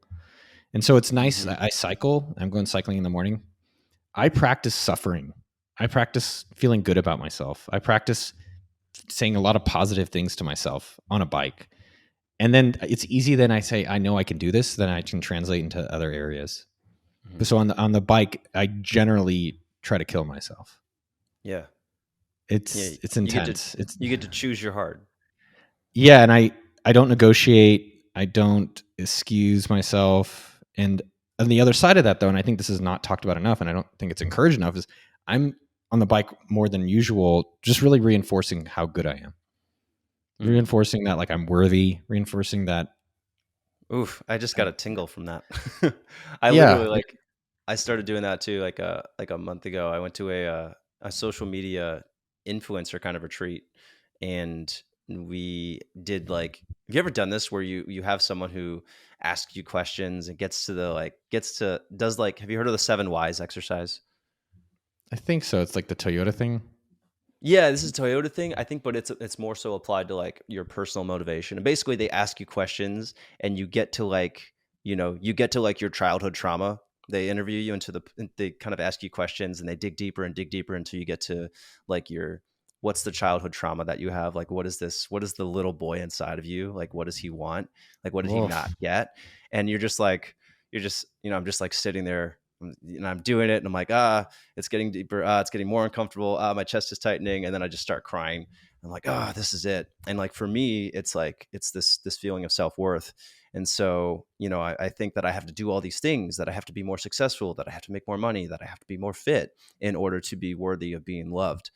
And so it's nice. Mhm. I cycle. I'm going cycling in the morning. I practice suffering. I practice feeling good about myself. I practice saying a lot of positive things to myself on a bike. And then it's easy. Then I say, I know I can do this. Then I can translate into other areas. Mhm. So on the bike, I generally try to kill myself. Yeah. Yeah. It's You get to intense. choose your hard. Yeah, and I don't negotiate. I don't excuse myself. And on the other side of that, though, and I think this is not talked about enough, and I don't think it's encouraged enough, is I'm on the bike more than usual, just really reinforcing how good I am, Mm. reinforcing that like I'm worthy, reinforcing that. Oof, I just got a tingle from that. I Yeah, literally like I started doing that too like a month ago. I went to a social media influencer kind of retreat, and we did like, have you ever done this where you have someone who asks you questions and does like, have you heard of the 7 whys exercise? I think so. It's like the Toyota thing. Yeah, this is a Toyota thing, I think, but it's more so applied to like your personal motivation. And basically, they ask you questions, and you get to like, you get to like your childhood trauma. They interview you and they kind of ask you questions, and they dig deeper and dig deeper until you get to like what's the childhood trauma that you have? Like, what is this? What is the little boy inside of you? Like, what does he want? Like, what did he not Oof. get? And I'm just like sitting there, and I'm doing it, and I'm like, it's getting deeper. It's getting more uncomfortable. My chest is tightening. And then I just start crying. I'm like, this is it. And like, for me, it's like, it's this feeling of self-worth. And so, I think that I have to do all these things, that I have to be more successful, that I have to make more money, that I have to be more fit in order to be worthy of being loved,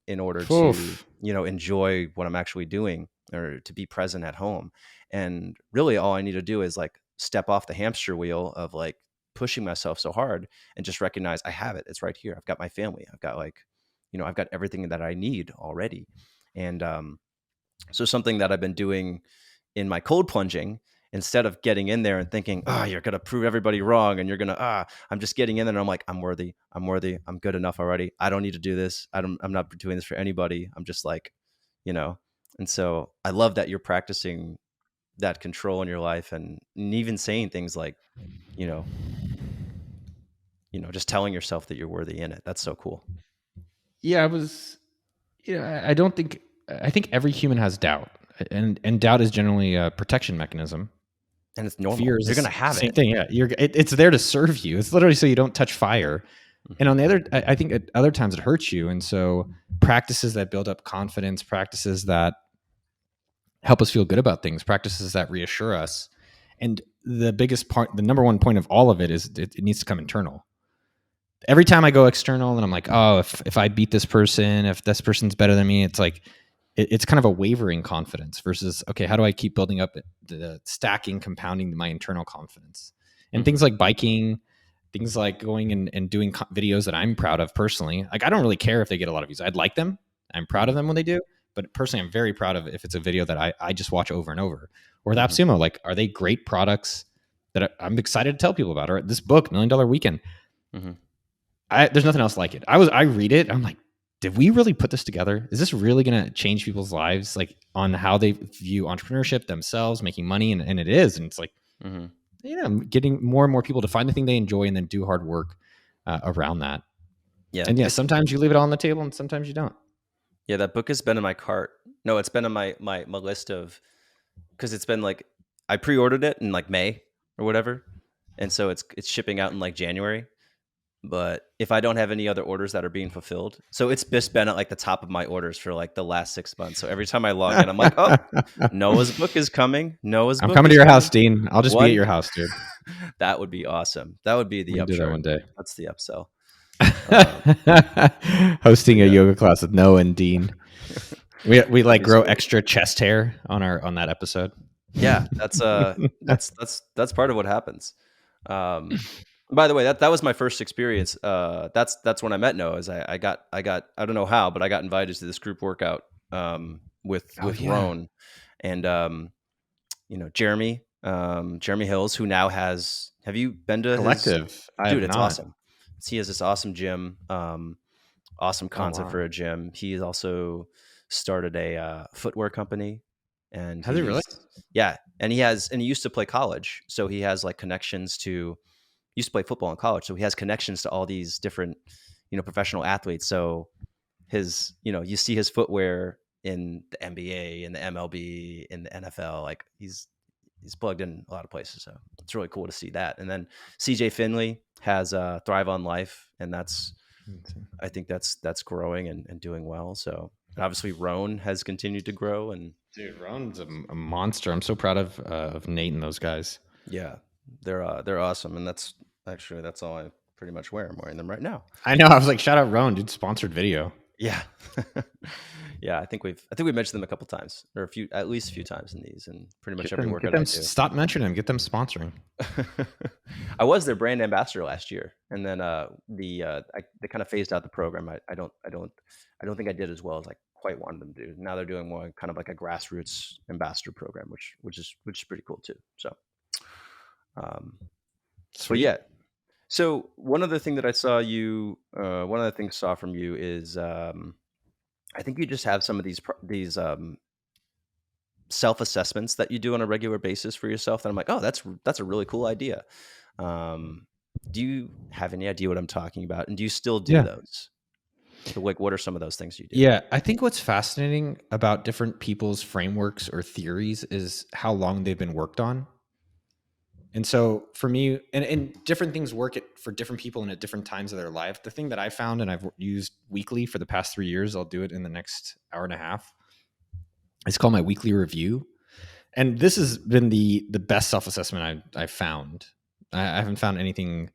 in order to, Oof. enjoy what I'm actually doing, or to be present at home. And really all I need to do is like step off the hamster wheel of like pushing myself so hard, and just recognize I have it. It's right here. I've got my family. I've got like, I've got everything that I need already. And so something that I've been doing in my cold plunging, instead of getting in there and thinking, you're going to prove everybody wrong, and you're going to, I'm just getting in there and I'm like, I'm worthy. I'm worthy. I'm good enough already. I don't need to do this. I'm not doing this for anybody. I'm just like, you know, and so I love that you're practicing that control in your life, and even saying things like, you know, just telling yourself that you're worthy in it. That's so cool. Yeah, I was. I don't think. I think every human has doubt, and doubt is generally a protection mechanism. And it's Fear normal. is You're the going to have same it. thing. Yeah, it's there to serve you. It's literally so you don't touch fire. And Hmm. on the other, I think at other times it hurts you. And so practices that build up confidence, practices that help us feel good about things, practices that reassure us. And the biggest part, the number one point of all of it is it needs to come internal. Every time I go external and I'm like, oh, if I beat this person, if this person's better than me, it's like it's kind of a wavering confidence versus, okay, how do I keep building up the stacking, compounding my internal confidence? And things Hmm. like biking, things like going and doing videos that I'm proud of personally. Like, I don't really care if they get a lot of views. I'd like them. I'm proud of Hmm. them when they do. But personally, I'm very proud of if it's a video that I just watch over and over. Or with Hmm. AppSumo, like, are they great products that I'm excited to tell people about? Or this book, $1 Million Weekend, Hmm. there's nothing else like it. I read it. I'm like, did we really put this together? Is this really going to change people's lives, like on how they view entrepreneurship, themselves, making money? And it is. And it's like, Hmm. getting more and more people to find the thing they enjoy and then do hard work around that. Yeah. And yeah, sometimes you leave it all on the table and sometimes you don't. Yeah. That book has been in my cart. No, it's been in my list of, because it's been like, I pre-ordered it in like May or whatever. And so it's shipping out in like January. But if I don't have any other orders that are being fulfilled, so it's just been at like the top of my orders for like the last 6 months. So every time I log in, I'm like, oh, Noah's book is coming. Noah's I'm book coming to is your house, coming. Dean. I'll just be at One, your house, dude. that would be awesome. That would be We the can do that upcharge. one day. That's the upsell. Um, but Hosting a yeah, yoga class with Noah and Dean. We that'd like be so grow cool. extra chest hair on that episode. Yeah, that's part of what happens. Um, by the way, that was my first experience. That's when I met Noah. Is I got I don't know how, but I got invited to this group workout Oh with yeah, Roan and Jeremy Hills, who now has. Have you been to his? collective. I have Dude, it's not. awesome. He has this awesome gym. Awesome Oh concept wow, for a gym. He's also started a footwear company, and has it really? yeah, and he used to play college, so he has like connections to used to play football in college, so he has connections to all these different professional athletes. So you see his footwear in the NBA, in the MLB, in the NFL. Like he's plugged in a lot of places, so it's really cool to see that. And then CJ Finley has Thrive on Life, and I think that's growing and doing well. So and obviously Roan has continued to grow, and Dude, Ron's a monster. I'm so proud of Nate and those guys. yeah, they're awesome. And that's all I pretty much wear. I'm wearing them right now. I know. I was like, shout out Ron, dude. Sponsored video. Yeah. Yeah, I think we mentioned them a couple times, or at least a few times in these, and pretty much every Get workout them. I do. Stop mentioning them. Get them sponsoring. I was their brand ambassador last year, and then they kind of phased out the program. I don't think I did as well as I quite wanted them to do. Now they're doing more kind of like a grassroots ambassador program, which is pretty cool too. So, um, but Sweet. yeah. So one other thing that I saw one other thing I saw from you is I think you just have some of these self assessments that you do on a regular basis for yourself. That I'm like, oh, that's a really cool idea. Um, do you have any idea what I'm talking about? And do you still do Yeah. those? Like, what are some of those things you do? Yeah. I think what's fascinating about different people's frameworks or theories is how long they've been worked on. And so for me, and different things work for different people and at different times of their life. The thing that I found and I've used weekly for the past 3 years, I'll do it in the next hour and a half. It's called my weekly review. And this has been the best self-assessment I've found. I haven't found anything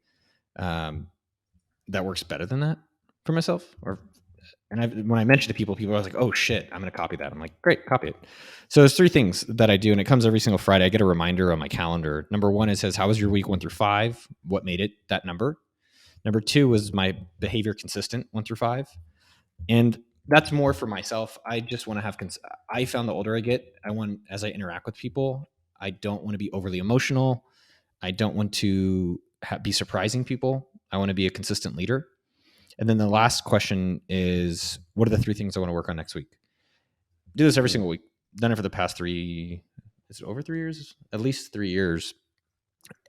that works better than that for myself. When I mentioned to people are like, "Oh shit, I'm going to copy that." I'm like, "Great, copy it." So there's 3 things that I do, and it comes every single Friday. I get a reminder on my calendar. Number 1, it says, "How was your week 1 through 5? What made it that number?" Number 2 was my behavior consistent 1 through 5, and that's more for myself. I just want to have. I found the older I get, as I interact with people, I don't want to be overly emotional. I don't want to be surprising people. I want to be a consistent leader. And then the last question is, what are the 3 things I want to work on next week? Do this every Mm, single week. Done it for the past 3. Is it over 3 years? At least 3 years.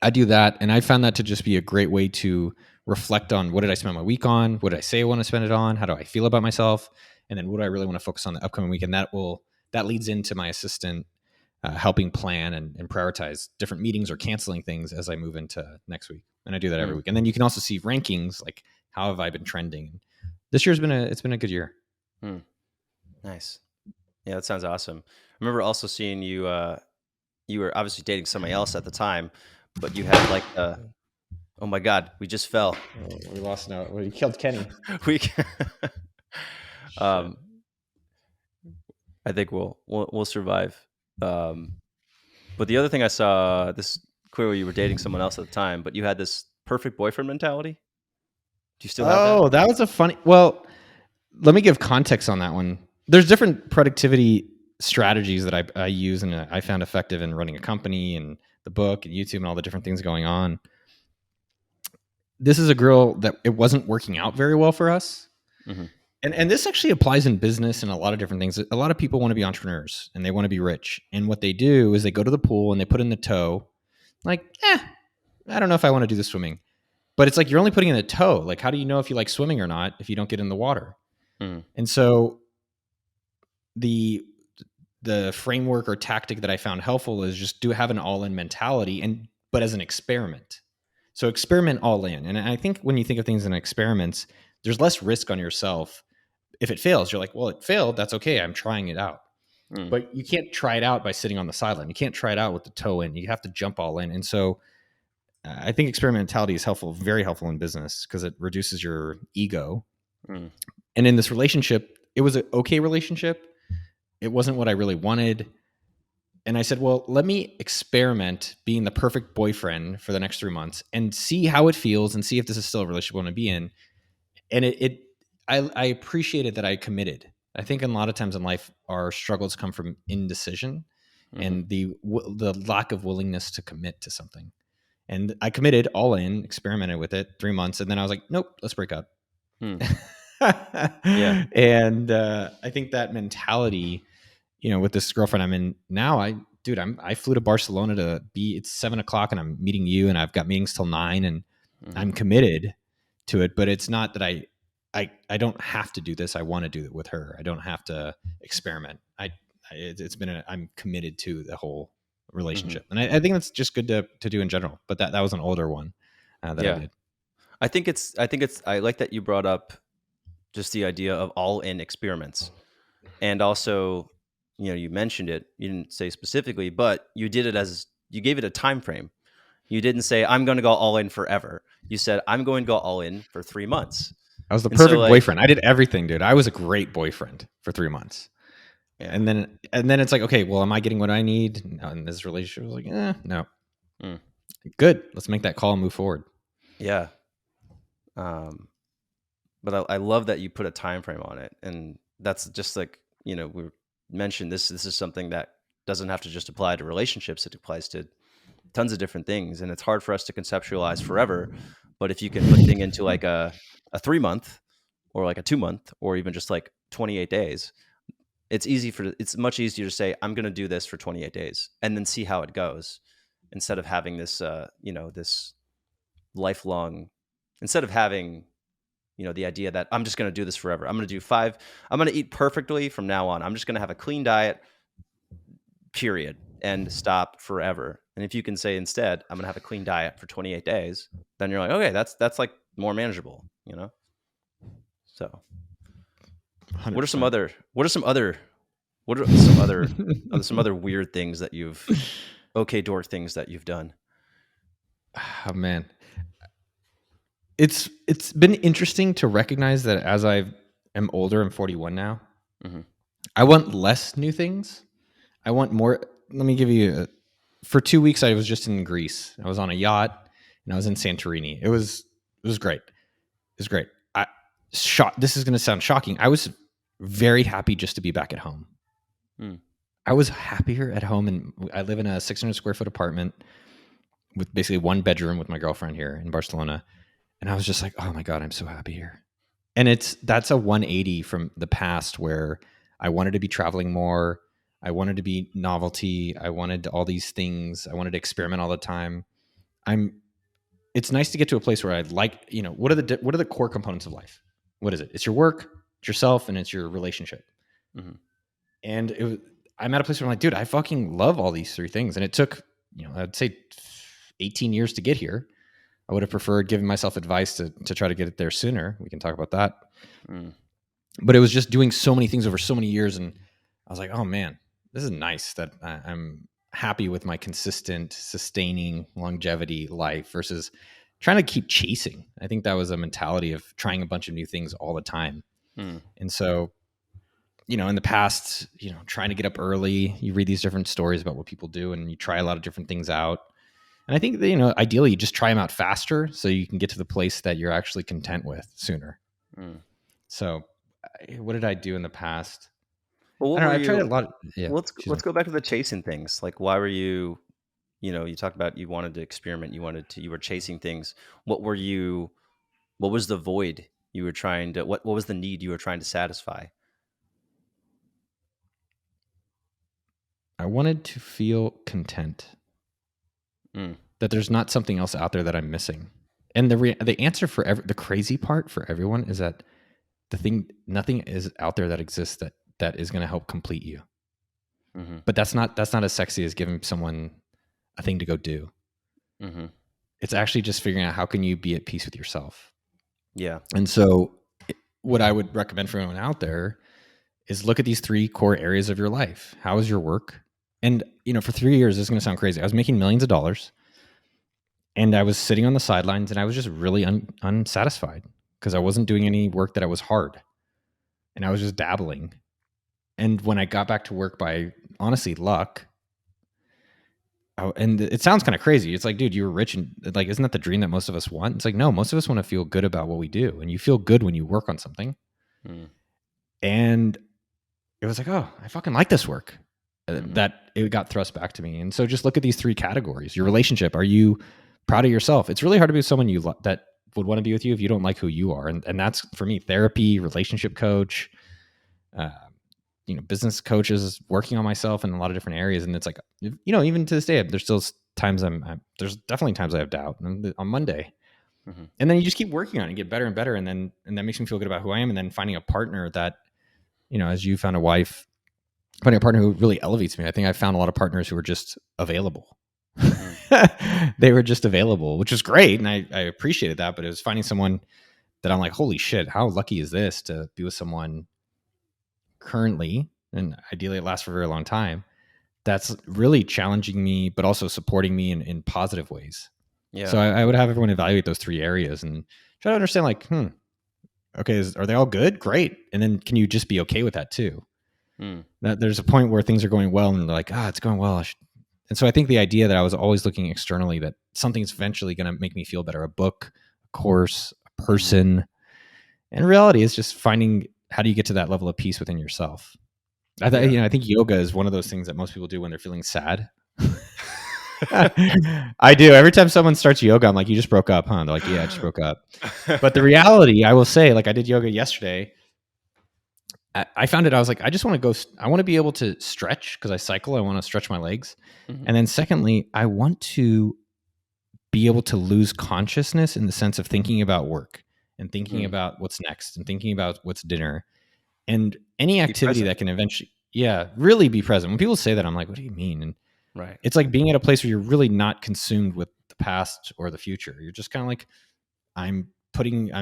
I do that, and I found that to just be a great way to reflect on what did I spend my week on, what did I say I want to spend it on, how do I feel about myself, and then what do I really want to focus on the upcoming week. And that leads into my assistant helping plan and prioritize different meetings or canceling things as I move into next week. And I do that every mm, week. And then you can also see rankings, like how have I been trending. This year's been a good year. mm. Nice. Yeah, that sounds awesome. I remember also seeing you. You were obviously dating somebody else at the time, but you had like oh my God, we just fell. We lost now. Well, you killed Kenny. We Shit. um, I think we'll survive. Um, but the other thing I saw, this clearly you were dating someone else at the time, but you had this perfect boyfriend mentality. Do you still have that? Oh, that was a funny. Well, let me give context on that one. There's different productivity strategies that I use and I found effective in running a company and the book and YouTube and all the different things going on. This is a girl that it wasn't working out very well for us. Mm-hmm. And this actually applies in business and a lot of different things. A lot of people want to be entrepreneurs and they want to be rich. And what they do is they go to the pool and they put in the toe, like, I don't know if I want to do the swimming. But it's like you're only putting in a toe. Like, how do you know if you like swimming or not if you don't get in the water? Mm-hmm. And so the framework or tactic that I found helpful is just have an all-in mentality, but as an experiment. So experiment all in. And I think when you think of things in experiments, there's less risk on yourself. If it fails, you're like, well, it failed. That's okay. I'm trying it out. Mm, But you can't try it out by sitting on the sideline. You can't try it out with the toe in. You have to jump all in. And so I think experimentality is helpful, very helpful in business because it reduces your ego. mm, And in this relationship, it was an okay relationship. It wasn't what I really wanted. And I said, well, let me experiment being the perfect boyfriend for the next 3 months and see how it feels and see if this is still a relationship I want to be in. And I appreciated that I committed. I think a lot of times in life, our struggles come from indecision and the lack of willingness to commit to something. And I committed all in, experimented with it 3 months. And then I was like, nope, let's break up. Hmm. Yeah. And I think that mentality, with this girlfriend I'm in now, I flew to Barcelona it's 7:00 and I'm meeting you and I've got meetings till 9 and I'm committed to it, but it's not that I don't have to do this. I want to do it with her. I don't have to experiment. I'm committed to the whole relationship. And I think that's just good to do in general, but that was an older one that I did. I like that you brought up just the idea of all in experiments. And also, you mentioned it, you didn't say specifically, but you did it you gave it a time frame. You didn't say, I'm going to go all in forever. You said, I'm going to go all in for 3 months. I was the And so, perfect boyfriend. I did everything, dude. I was a great boyfriend for 3 months. Yeah. And then it's like, okay, well, am I getting what I need? And this relationship was like, no. Good. Let's make that call and move forward. Yeah. But I love that you put a time frame on it. And that's just like, we mentioned this is something that doesn't have to just apply to relationships. It applies to tons of different things. And it's hard for us to conceptualize forever. But if you can put things into like a 3 month or like a 2 month or even just like 28 days, it's much easier to say, I'm going to do this for 28 days and then see how it goes, instead of having this, this lifelong, instead of having, the idea that I'm just going to do this forever. I'm going to eat perfectly from now on. I'm just going to have a clean diet, period, and stop forever. And if you can say instead, I'm going to have a clean diet for 28 days, then you're like, okay, that's like more manageable, So 100%. What are some other weird things that you've OK Dork things that you've done? Oh man. It's been interesting to recognize that as I am older, I'm 41 now. I want less new things. I want more. Let me give you for 2 weeks I was just in Greece. I was on a yacht and I was in Santorini. It was great. It was great. This is going to sound shocking. I was very happy just to be back at home. I was happier at home, and I live in a 600 square foot apartment with basically one bedroom with my girlfriend here in Barcelona. And I was just like, oh my God, I'm so happy here. And that's a 180 from the past where I wanted to be traveling more. I wanted to be novelty. I wanted all these things. I wanted to experiment all the time. It's nice to get to a place where I like, what are the core components of life? What is it? It's your work, it's yourself, and it's your relationship. And I'm at a place where I'm like, dude, I fucking love all these three things. And it took, I'd say 18 years to get here. I would have preferred giving myself advice to try to get it there sooner. We can talk about that. But it was just doing so many things over so many years. And I was like, oh man, this is nice that I'm happy with my consistent, sustaining longevity life versus trying to keep chasing. I think that was a mentality of trying a bunch of new things all the time. And so, in the past, trying to get up early, you read these different stories about what people do and you try a lot of different things out. And I think that, ideally you just try them out faster so you can get to the place that you're actually content with sooner. So what did I do in the past? Well, I tried a lot. Let's go back to the chasing things. Like, why were you, you talked about you wanted to experiment. You were chasing things. What was the void you were trying to, what was the need you were trying to satisfy? I wanted to feel content. That there's not something else out there that I'm missing. And the answer for the crazy part for everyone is that nothing is out there that exists that is going to help complete you. But that's not as sexy as giving someone a thing to go do. It's actually just figuring out how can you be at peace with yourself. Yeah. And so what I would recommend for anyone out there is look at these 3 core areas of your life. How is your work? And, for 3 years, this is going to sound crazy. I was making millions of dollars and I was sitting on the sidelines and I was just really unsatisfied because I wasn't doing any work that was hard and I was just dabbling. And when I got back to work by honestly luck, and it sounds kind of crazy. It's like, dude, you were rich, and like, isn't that the dream that most of us want? It's like, no, most of us want to feel good about what we do, and you feel good when you work on something. Mm. And it was like, oh, I fucking like this work. Mm-hmm. That it got thrust back to me. And so just look at these 3 categories. Your relationship. Are you proud of yourself? It's really hard to be with someone that would want to be with you if you don't like who you are. And that's for me, therapy, relationship coach, business coaches, working on myself in a lot of different areas. And it's like, even to this day, there's still times there's definitely times I have doubt on Monday. Mm-hmm. And then you just keep working on it and get better and better. And that makes me feel good about who I am. And then finding a partner that, as you found a wife, finding a partner who really elevates me. I think I found a lot of partners who were just available. They were just available, which was great. And I appreciated that, but it was finding someone that I'm like, holy shit, how lucky is this to be with someone currently, and ideally it lasts for a very long time, that's really challenging me, but also supporting me in positive ways. Yeah. So I would have everyone evaluate those 3 areas and try to understand like, okay, are they all good? Great. And then can you just be okay with that too? That there's a point where things are going well and they're like, it's going well. And so I think the idea that I was always looking externally, that something's eventually going to make me feel better, a book, a course, a person. And reality is just finding, how do you get to that level of peace within yourself? I think yoga is one of those things that most people do when they're feeling sad. I do. Every time someone starts yoga, I'm like, you just broke up, huh? They're like, yeah, I just broke up. But the reality, I will say, like I did yoga yesterday. I found it. I was like, I just want to go. I want to be able to stretch because I cycle. I want to stretch my legs. Mm-hmm. And then secondly, I want to be able to lose consciousness in the sense of thinking about work and thinking about what's next and thinking about what's dinner and any activity that can eventually, really be present. When people say that, I'm like, what do you mean? And right. It's like being at a place where you're really not consumed with the past or the future. You're just kind of like, I'm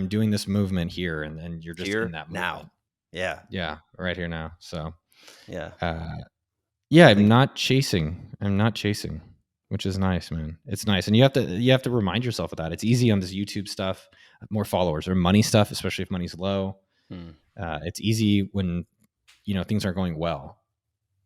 doing this movement here. And then you're just here, in that movement. Now. Yeah. Yeah. Right here now. So yeah. I'm not chasing, which is nice, man. It's nice. And you have to remind yourself of that. It's easy on this YouTube stuff, more followers or money stuff, especially if money's low. It's easy when, things aren't going well,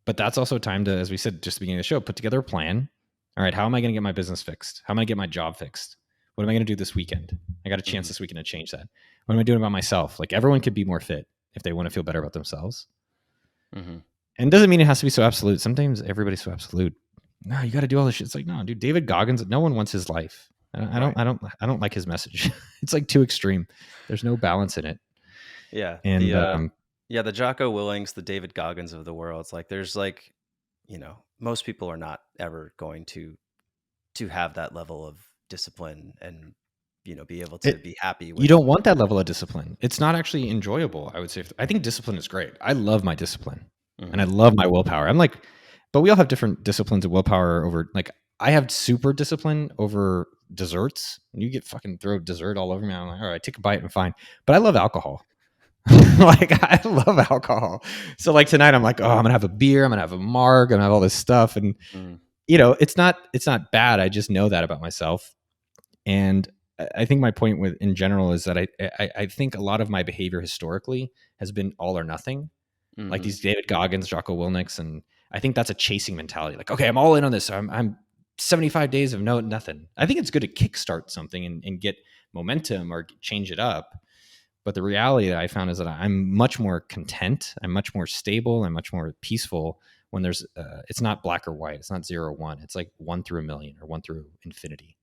but that's also time to, as we said, just at the beginning of the show, put together a plan. All right. How am I going to get my business fixed? How am I going to get my job fixed? What am I going to do this weekend? I got a chance this weekend to change that. What am I doing about myself? Like everyone could be more fit if they want to feel better about themselves. And it doesn't mean it has to be so absolute. Sometimes everybody's so absolute. No, you got to do all this shit. It's like, no, dude, David Goggins, no one wants his life. I don't like his message. It's like too extreme. There's no balance in it. Yeah. And the Jocko Willings, the David Goggins of the world. It's like, there's like, most people are not ever going to have that level of discipline and, be able to be happy with. You don't want that level of discipline. It's not actually enjoyable, I would say. I think discipline is great. I love my discipline and I love my willpower. I'm like, but we all have different disciplines of willpower over, like, I have super discipline over desserts. You get fucking throw dessert all over me. I'm like, all right, take a bite and fine. But I love alcohol. Like, I love alcohol. So like tonight I'm like, oh, I'm going to have a beer. I'm going to have a marg. I'm going to have all this stuff. And, it's not bad. I just know that about myself. And I think my point in general is that I think a lot of my behavior historically has been all or nothing, like these David Goggins, Jocko Willnicks, and I think that's a chasing mentality. Like, okay, I'm all in on this. I'm 75 days of nothing. I think it's good to kickstart something and get momentum or change it up. But the reality that I found is that I'm much more content. I'm much more stable. I'm much more peaceful when there's it's not black or white. It's not 0 or 1. It's like 1 through a million or 1 through infinity.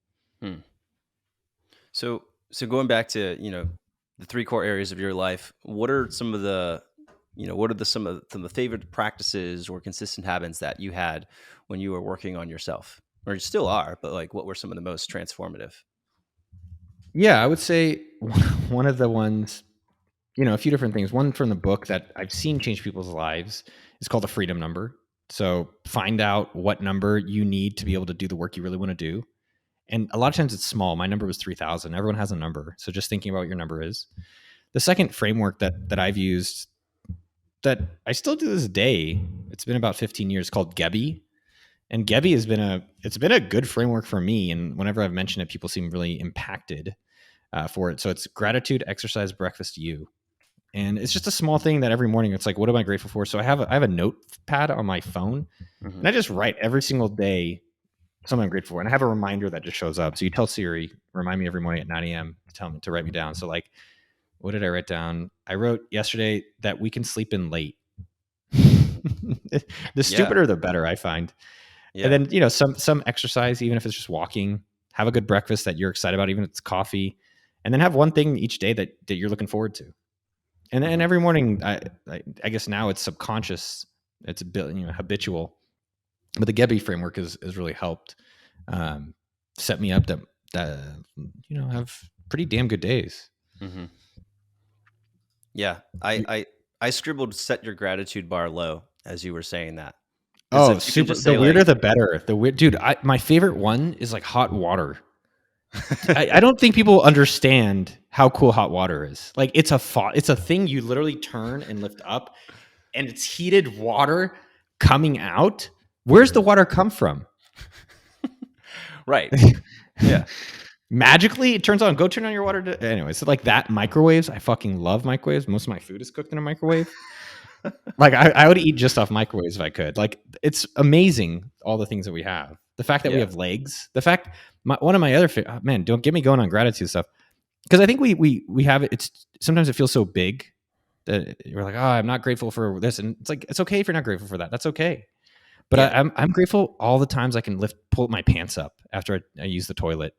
So going back to, the 3 core areas of your life, what are some of the, some of the favorite practices or consistent habits that you had when you were working on yourself, or you still are, but like, what were some of the most transformative? Yeah, I would say one of the ones, a few different things. One from the book that I've seen change people's lives is called the freedom number. So find out what number you need to be able to do the work you really want to do. And a lot of times it's small. My number was 3,000. Everyone has a number. So just thinking about what your number is. The second framework that I've used that I still do this day, it's been about 15 years, called GEBY. And GEBY has been a good framework for me. And whenever I've mentioned it, people seem really impacted for it. So it's gratitude, exercise, breakfast, you. And it's just a small thing that every morning it's like, what am I grateful for? So I have a notepad on my phone, and I just write every single day something I'm grateful for. And I have a reminder that just shows up. So you tell Siri, remind me every morning at 9 a.m. to tell me to write me down. So like, what did I write down? I wrote yesterday that we can sleep in late. The Yeah. stupider, the better, I find. And Yeah. then, you know, some exercise, even if it's just walking, have a good breakfast that you're excited about, even if it's coffee, and then have one thing each day that you're looking forward to. And then Mhm. every morning, I guess now it's subconscious, it's a bit, you know, habitual, but the GEBY framework has really helped um, set me up that you know, have pretty damn good days. Mhm. Yeah. I scribbled set your gratitude bar low as you were saying that. Because Oh, if you can super! just The say weirder like the better. The weird, dude. My favorite one is like hot water. I don't think people understand how cool hot water is. Like it's a thing you literally turn and lift up, and it's heated water coming out. Where's the water come from? right. Yeah. Magically, it turns on. Go turn on your water. Anyway, so like that microwaves. I fucking love microwaves. Most of my food is cooked in a microwave. Like I would eat just off microwaves if I could. Like it's amazing all the things that we have. The fact that we Yeah. have legs. The fact one of my other man, don't get me going on gratitude stuff because I think we have it. It's sometimes it feels so big that you're like, oh, I'm not grateful for this, and it's like it's okay if you're not grateful for that. That's okay. But Yeah. I'm grateful all the times I can pull my pants up after I use the toilet.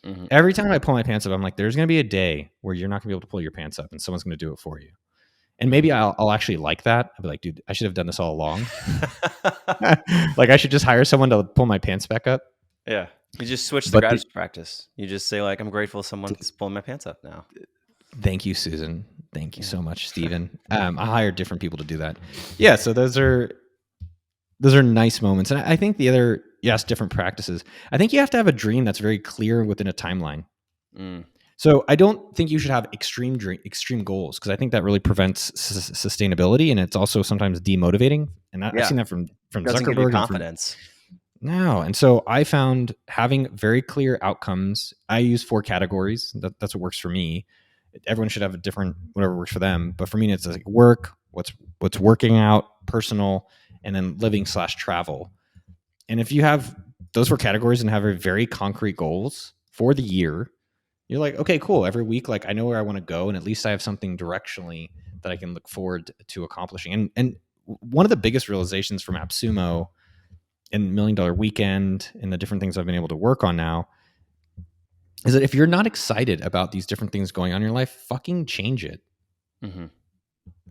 Mhm. Every time I pull my pants up, I'm like, there's gonna be a day where you're not gonna be able to pull your pants up, and someone's gonna do it for you. And maybe Mhm. I'll actually like that. I'll be like, dude, I should have done this all along. Like I should just hire someone to pull my pants back up. Yeah. You just switch the But gratitude practice. You just say like, "I'm grateful someone's pulling my pants up now." thank you, Susan. Thank you Yeah. so much, Stephen. I hired different people to do that. Yeah, so those are nice moments. And I think the other, yes, different practices. I think you have to have a dream that's very clear within a timeline. Mm. So I don't think you should have extreme goals because I think that really prevents sustainability, and it's also sometimes demotivating. And I've Yeah. seen that from Doesn't give you Zuckerberg and from confidence. no. And so I found having very clear outcomes. I use 4 categories. That's what works for me. Everyone should have a different whatever works for them. But for me, it's like work, what's working out, personal, and then living/travel. And if you have those 4 categories and have very concrete goals for the year, you're like, okay, cool. Every week, like I know where I want to go, and at least I have something directionally that I can look forward to accomplishing. And one of the biggest realizations from AppSumo and $1 Million Weekend and the different things I've been able to work on now is that if you're not excited about these different things going on in your life, fucking change it. Mhm.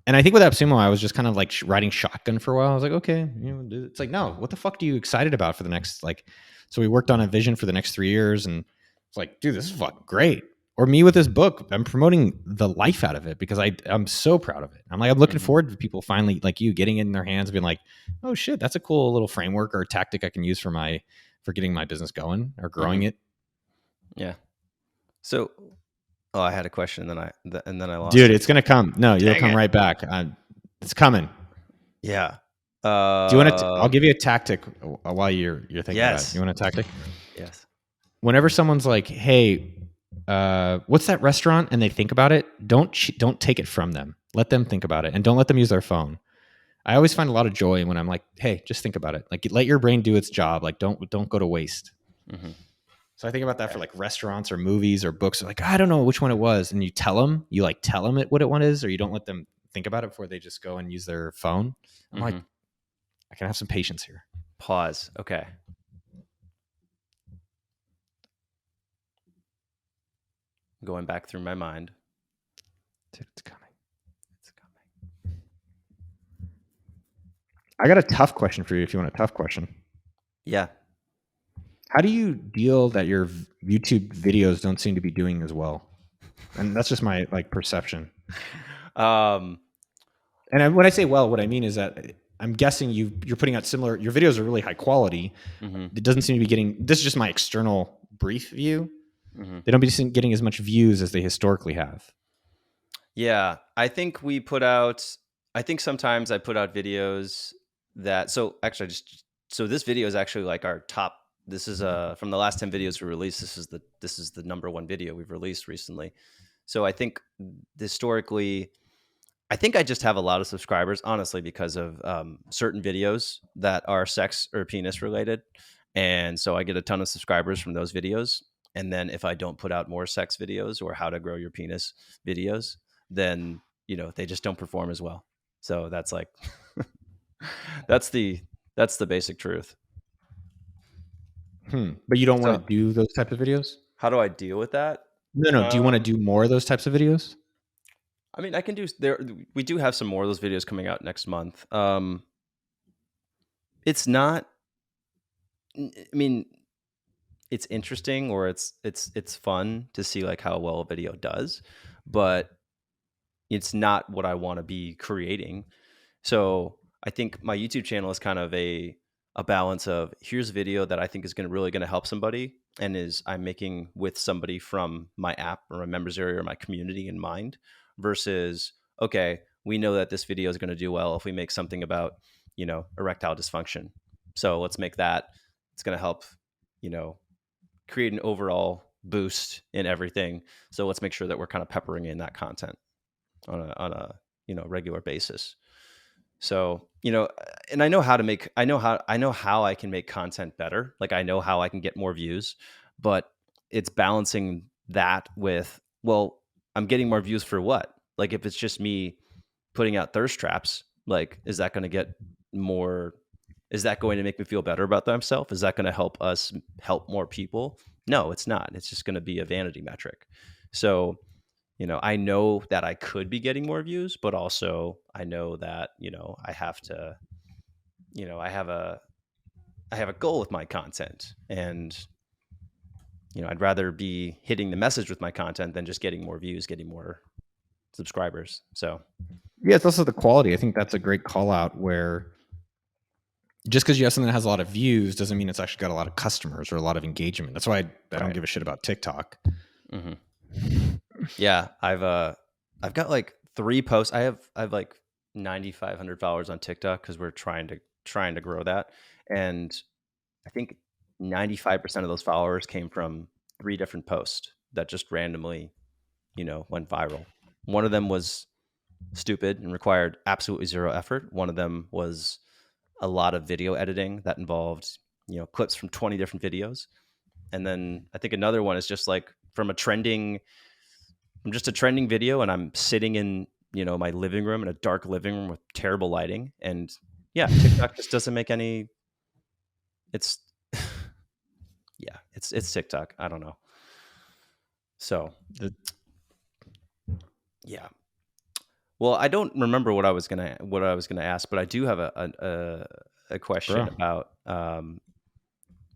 And I think with AppSumo, I was just kind of like riding shotgun for a while. I was like, okay, you know, it's like, no, what the fuck are you excited about for the next like? So we worked on a vision for the next 3 years, and it's like, dude, this is fucking great. Or me with this book, I'm promoting the life out of it because I'm so proud of it. I'm looking Mhm. forward to people finally like you getting it in their hands and being like, oh shit, that's a cool little framework or tactic I can use for getting my business going or growing Mhm. it. Yeah. So, oh, I had a question, and then I lost Dude, it. it's gonna come. No, you'll Dang come it. right back. It's coming. Yeah. Do you want to? I'll give you a tactic while you're thinking about it. You Yes. want a tactic? Yes. Whenever someone's like, "Hey, what's that restaurant?" and they think about it, don't take it from them. Let them think about it, and don't let them use their phone. I always find a lot of joy when I'm like, "Hey, just think about it. Like, let your brain do its job. Like, don't go to waste." Mhm. So I think about that for Okay. like restaurants or movies or books. They're like, I don't know which one it was, and you like tell them what it one is, or you don't let them think about it before they just go and use their phone. I'm like, Mhm. I can have some patience here. Pause. Okay. Going back through my mind. Dude, it's coming. It's coming. I got a tough question for you if you want a tough question. Yeah. How do you deal that your YouTube videos don't seem to be doing as well? And that's just my like perception. Um, And when I say well, what I mean is that I'm guessing you're putting out similar. Your videos are really high quality. mhm. It doesn't seem to be getting. This is just my external brief view. Mhm. They don't be getting as much views as they historically have. Yeah, I think sometimes I put out videos that so actually just so this video is actually like our top this is from the last 10 videos we released, this is the number one video we've released recently. So I think historically I think I just have a lot of subscribers honestly because of certain videos that are sex or penis related And so I get a ton of subscribers from those videos. And then if I don't put out more sex videos or how to grow your penis videos, then, they just don't perform as well. So that's like, that's the, that's the basic truth. But you don't want to So do those types of videos? how do I deal with that? No. Do you want to do more of those types of videos? I mean, I can do there. We do have some more of those videos coming out next month. It's not. I mean, it's interesting, or it's fun to see like how well a video does, but it's not what I want to be creating. So I think my YouTube channel is kind of a balance of, here's a video that I think is really going to help somebody, and is I'm making with somebody from my app or my members area or my community in mind, versus, okay, we know that this video is going to do well if we make something about, erectile dysfunction. So let's make that. It's going to help, create an overall boost in everything. So let's make sure that we're kind of peppering in that content on a regular basis. So, and I know how to make, I know how I can make content better. Like I know how I can get more views, but it's balancing that with, well, I'm getting more views for what? Like if it's just me putting out thirst traps, like, is that going to get more? Is that going to make me feel better about myself? Is that going to help us help more people? No, it's not. It's just going to be a vanity metric. So, I know that I could be getting more views, but also I know that, I have to, I have a goal with my content, and, I'd rather be hitting the message with my content than just getting more views, getting more subscribers. So yeah, it's also the quality. I think that's a great call out, where just because you have something that has a lot of views doesn't mean it's actually got a lot of customers or a lot of engagement. That's why I don't give a shit about TikTok. Mm-hmm. Yeah, I've got like 3 posts. I've like 9,500 followers on TikTok because we're trying to grow that, and I think 95% of those followers came from 3 different posts that just randomly, went viral. One of them was stupid and required absolutely zero effort. One of them was a lot of video editing that involved, clips from 20 different videos. And then I think another one is just like from just a trending video, and I'm sitting in, my living room, in a dark living room with terrible lighting. And yeah, TikTok just doesn't make any, it's, yeah, it's TikTok. I don't know. So yeah. Well, I don't remember what I was gonna ask, but I do have a question about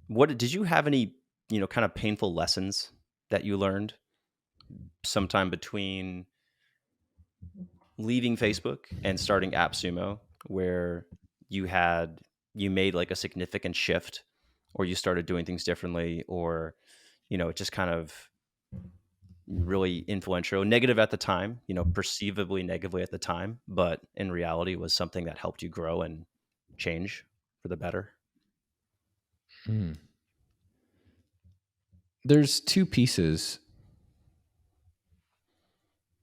what did you have any, kind of painful lessons that you learned sometime between leaving Facebook and starting AppSumo, where you made like a significant shift, or you started doing things differently, or, it just kind of really influential, negative at the time, perceivably negatively at the time, but in reality was something that helped you grow and change for the better? There's 2 pieces.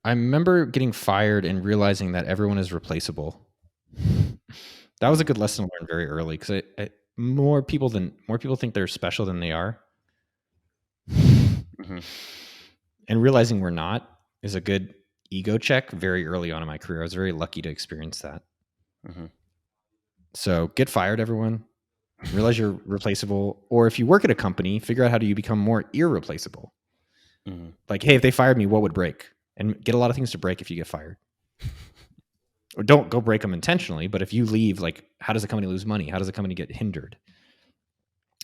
I remember getting fired and realizing that everyone is replaceable. That was a good lesson to learn very early, because more people think they're special than they are. Mm-hmm. And realizing we're not is a good ego check very early on in my career. I was very lucky to experience that. Mm-hmm. So get fired, everyone. Realize you're replaceable. Or if you work at a company, figure out how do you become more irreplaceable. Mm-hmm. Like, hey, if they fired me, what would break? And get a lot of things to break if you get fired. Or don't go break them intentionally, but if you leave, like, how does a company lose money? How does a company get hindered?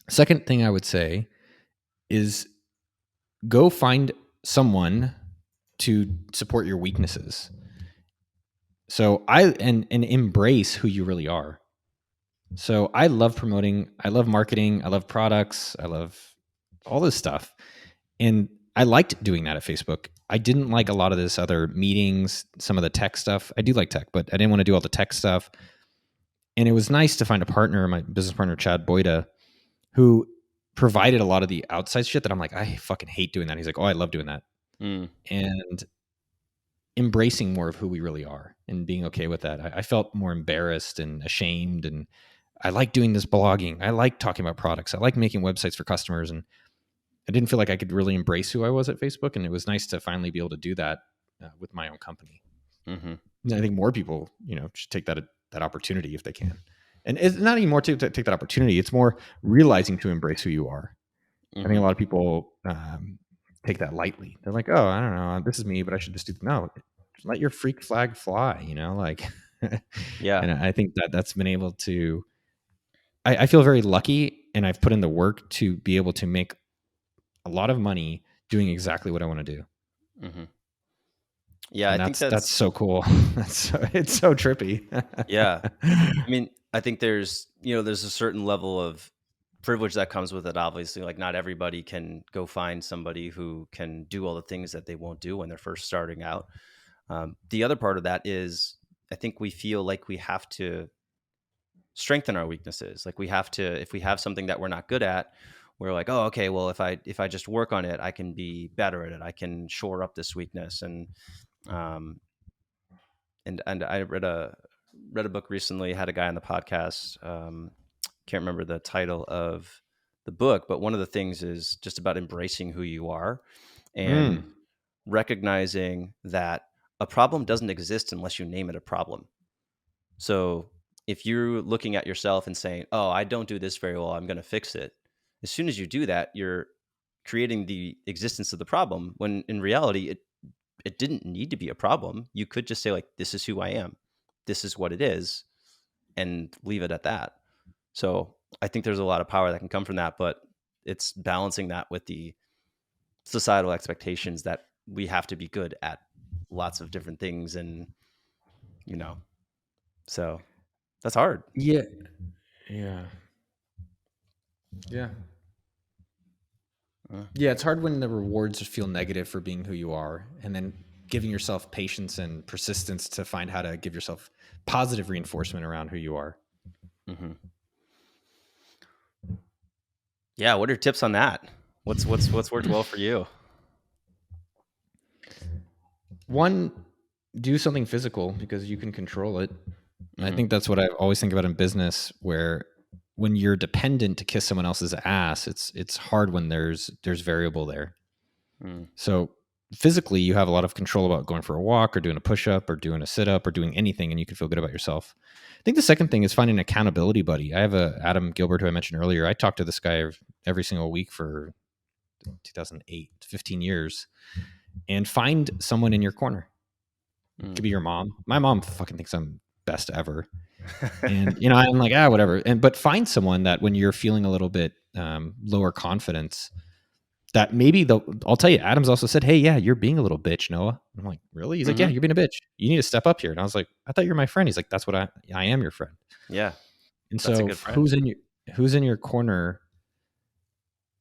Second thing I would say is go find someone to support your weaknesses. So and embrace who you really are. So I love promoting, I love marketing, I love products, I love all this stuff. And I liked doing that at Facebook. I didn't like a lot of this other meetings, some of the tech stuff. I do like tech, but I didn't want to do all the tech stuff. And it was nice to find a partner, my business partner, Chad Boyda, who provided a lot of the outside shit that I'm like, I fucking hate doing that. He's like, oh, I love doing that. And embracing more of who we really are and being okay with that. I felt more embarrassed and ashamed, and I like doing this blogging. I like talking about products. I like making websites for customers. And I didn't feel like I could really embrace who I was at Facebook. And it was nice to finally be able to do that with my own company. Mm-hmm. And I think more people, should take that opportunity if they can. And it's not even more to take that opportunity. It's more realizing to embrace who you are. I think a lot of people take that lightly. They're like, oh, I don't know, this is me, but I should just do, no, just let your freak flag fly, like, Yeah. And I think that's been able to, I feel very lucky, and I've put in the work to be able to make a lot of money doing exactly what I want to do. Mm-hmm. Yeah, And I think that's so cool. It's so trippy. Yeah. I mean, I think there's a certain level of privilege that comes with it. Obviously, like not everybody can go find somebody who can do all the things that they won't do when they're first starting out. The other part of that is I think we feel like we have to strengthen our weaknesses. Like we have to, if we have something that we're not good at, we're like, oh, okay, well, if I just work on it, I can be better at it. I can shore up this weakness. Um, and I read a book recently. Had a guy on the podcast. Can't remember the title of the book, but one of the things is just about embracing who you are and recognizing that a problem doesn't exist unless you name it a problem. So if you're looking at yourself and saying, "Oh, I don't do this very well, I'm going to fix it," as soon as you do that, you're creating the existence of the problem. When in reality, it didn't need to be a problem. You could just say like, "This is who I am. This is what it is," and leave it at that. So I think there's a lot of power that can come from that, but it's balancing that with the societal expectations that we have to be good at lots of different things, and so that's hard. Yeah. Yeah. Yeah. Yeah, it's hard when the rewards feel negative for being who you are, and then giving yourself patience and persistence to find how to give yourself positive reinforcement around who you are. Mm-hmm. Yeah, what are your tips on that? What's worked well for you? One, do something physical because you can control it. Mm-hmm. I think that's what I always think about in business, where when you're dependent to kiss someone else's ass, it's hard when there's variable there. So physically, you have a lot of control about going for a walk or doing a push-up or doing a sit-up or doing anything, and you can feel good about yourself. I think the second thing is finding an accountability buddy. I have Adam Gilbert, who I mentioned earlier. I talk to this guy every single week for 2008, 15 years, and find someone in your corner. It could be your mom. My mom fucking thinks I'm best ever. And, I'm like, whatever. But find someone that when you're feeling a little bit lower confidence, that maybe I'll tell you, Adam's also said, hey, yeah, you're being a little bitch, Noah. I'm like, really? He's like, yeah, you're being a bitch. You need to step up here. And I was like, I thought you're my friend. He's like, that's what I am your friend. Yeah. And so who's in your corner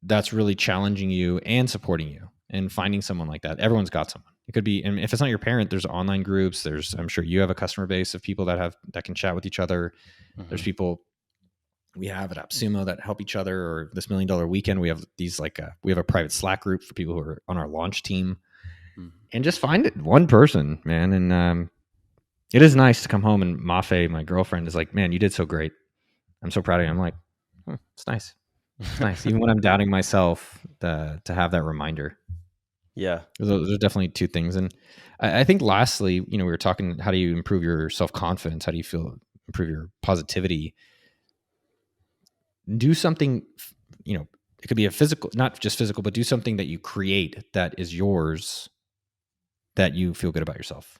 that's really challenging you and supporting you, and finding someone like that. Everyone's got someone. It could be, and if it's not your parent, there's online groups. I'm sure you have a customer base of people that can chat with each other. Mm-hmm. There's people we have at AppSumo that help each other, or this $1 Million Weekend. We have we have a private Slack group for people who are on our launch team. Mm-hmm. And just find it one person, man. And it is nice to come home and Mafe, my girlfriend, is like, man, you did so great. I'm so proud of you. I'm like, it's nice. It's nice. Even when I'm doubting myself, to have that reminder. Yeah. Those are definitely two things. And I think lastly, we were talking, how do you improve your self-confidence? How do you improve your positivity? Do something, it could be a physical, not just physical, but do something that you create that is yours, that you feel good about yourself.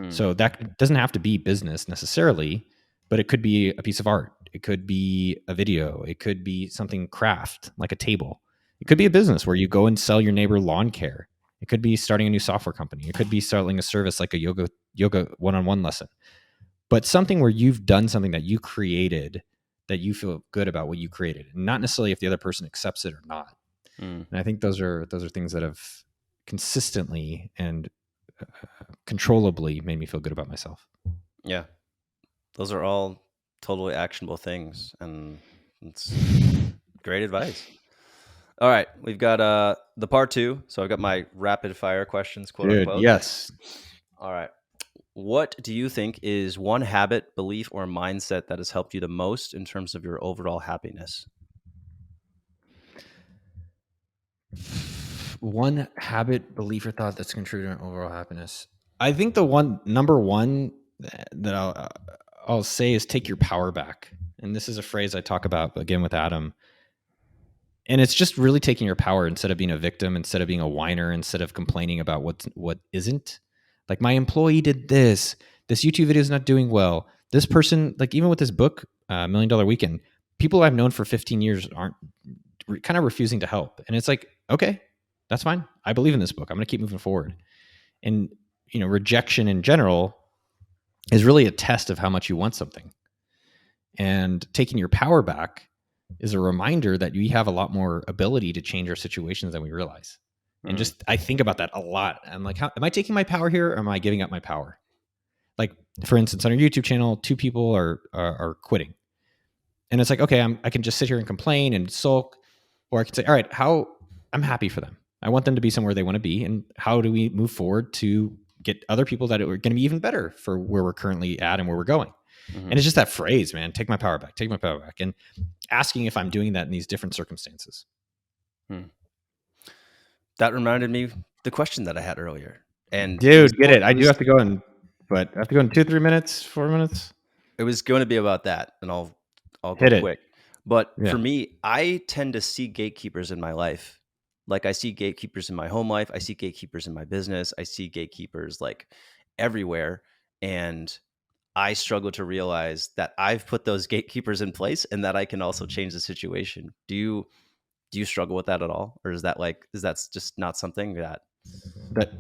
So that doesn't have to be business necessarily, but it could be a piece of art. It could be a video. It could be something craft, like a table. It could be a business where you go and sell your neighbor lawn care. It could be starting a new software company. It could be starting a service like a yoga one-on-one lesson. But something where you've done something that you created, that you feel good about what you created, and not necessarily if the other person accepts it or not. And I think those are things that have consistently and controllably made me feel good about myself. Yeah. Those are all totally actionable things, and it's great advice. All right, we've got the part 2. So I've got my rapid fire questions, quote unquote. Yes. All right. What do you think is one habit, belief, or mindset that has helped you the most in terms of your overall happiness? One habit, belief, or thought that's contributing to overall happiness. I think the number one that I'll say is take your power back. And this is a phrase I talk about again with Adam. And it's just really taking your power instead of being a victim, instead of being a whiner, instead of complaining about what isn't. Like, my employee did this. This YouTube video is not doing well. This person, like, even with this book, $1 Million Weekend, people I've known for 15 years aren't kind of refusing to help. And it's like, okay, that's fine. I believe in this book. I'm going to keep moving forward. And, rejection in general is really a test of how much you want something. And taking your power back is a reminder that we have a lot more ability to change our situations than we realize. And just, I think about that a lot. I'm like, am I taking my power here, or am I giving up my power? Like, for instance, on our YouTube channel, 2 people are quitting. And it's like, okay, I can just sit here and complain and sulk, or I can say, all right, I'm happy for them. I want them to be somewhere they want to be. And how do we move forward to get other people that are going to be even better for where we're currently at and where we're going? And it's just that phrase, man, take my power back, take my power back. And asking if I'm doing that in these different circumstances. That reminded me the question that I had earlier. And dude, get it. I do have to go in, but I have to go in 2, 3 minutes, 4 minutes. It was going to be about that, and I'll go quick. But for me, I tend to see gatekeepers in my life. Like, I see gatekeepers in my home life. I see gatekeepers in my business. I see gatekeepers like everywhere. And I struggle to realize that I've put those gatekeepers in place and that I can also change the situation. Do you struggle with that at all? Or is that just not something that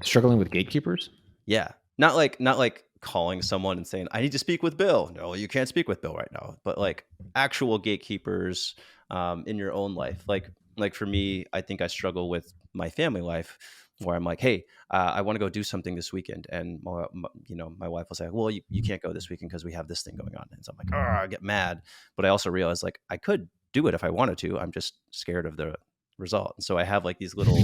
struggling with gatekeepers? Yeah. Not like calling someone and saying, I need to speak with Bill. No, you can't speak with Bill right now. But like actual gatekeepers in your own life. Like for me, I think I struggle with my family life, where I'm like, hey, I want to go do something this weekend. And my wife will say, well, you can't go this weekend because we have this thing going on. And so I'm like, I get mad. But I also realize, like, I could do it if I wanted to. I'm just scared of the result. And so I have like these little,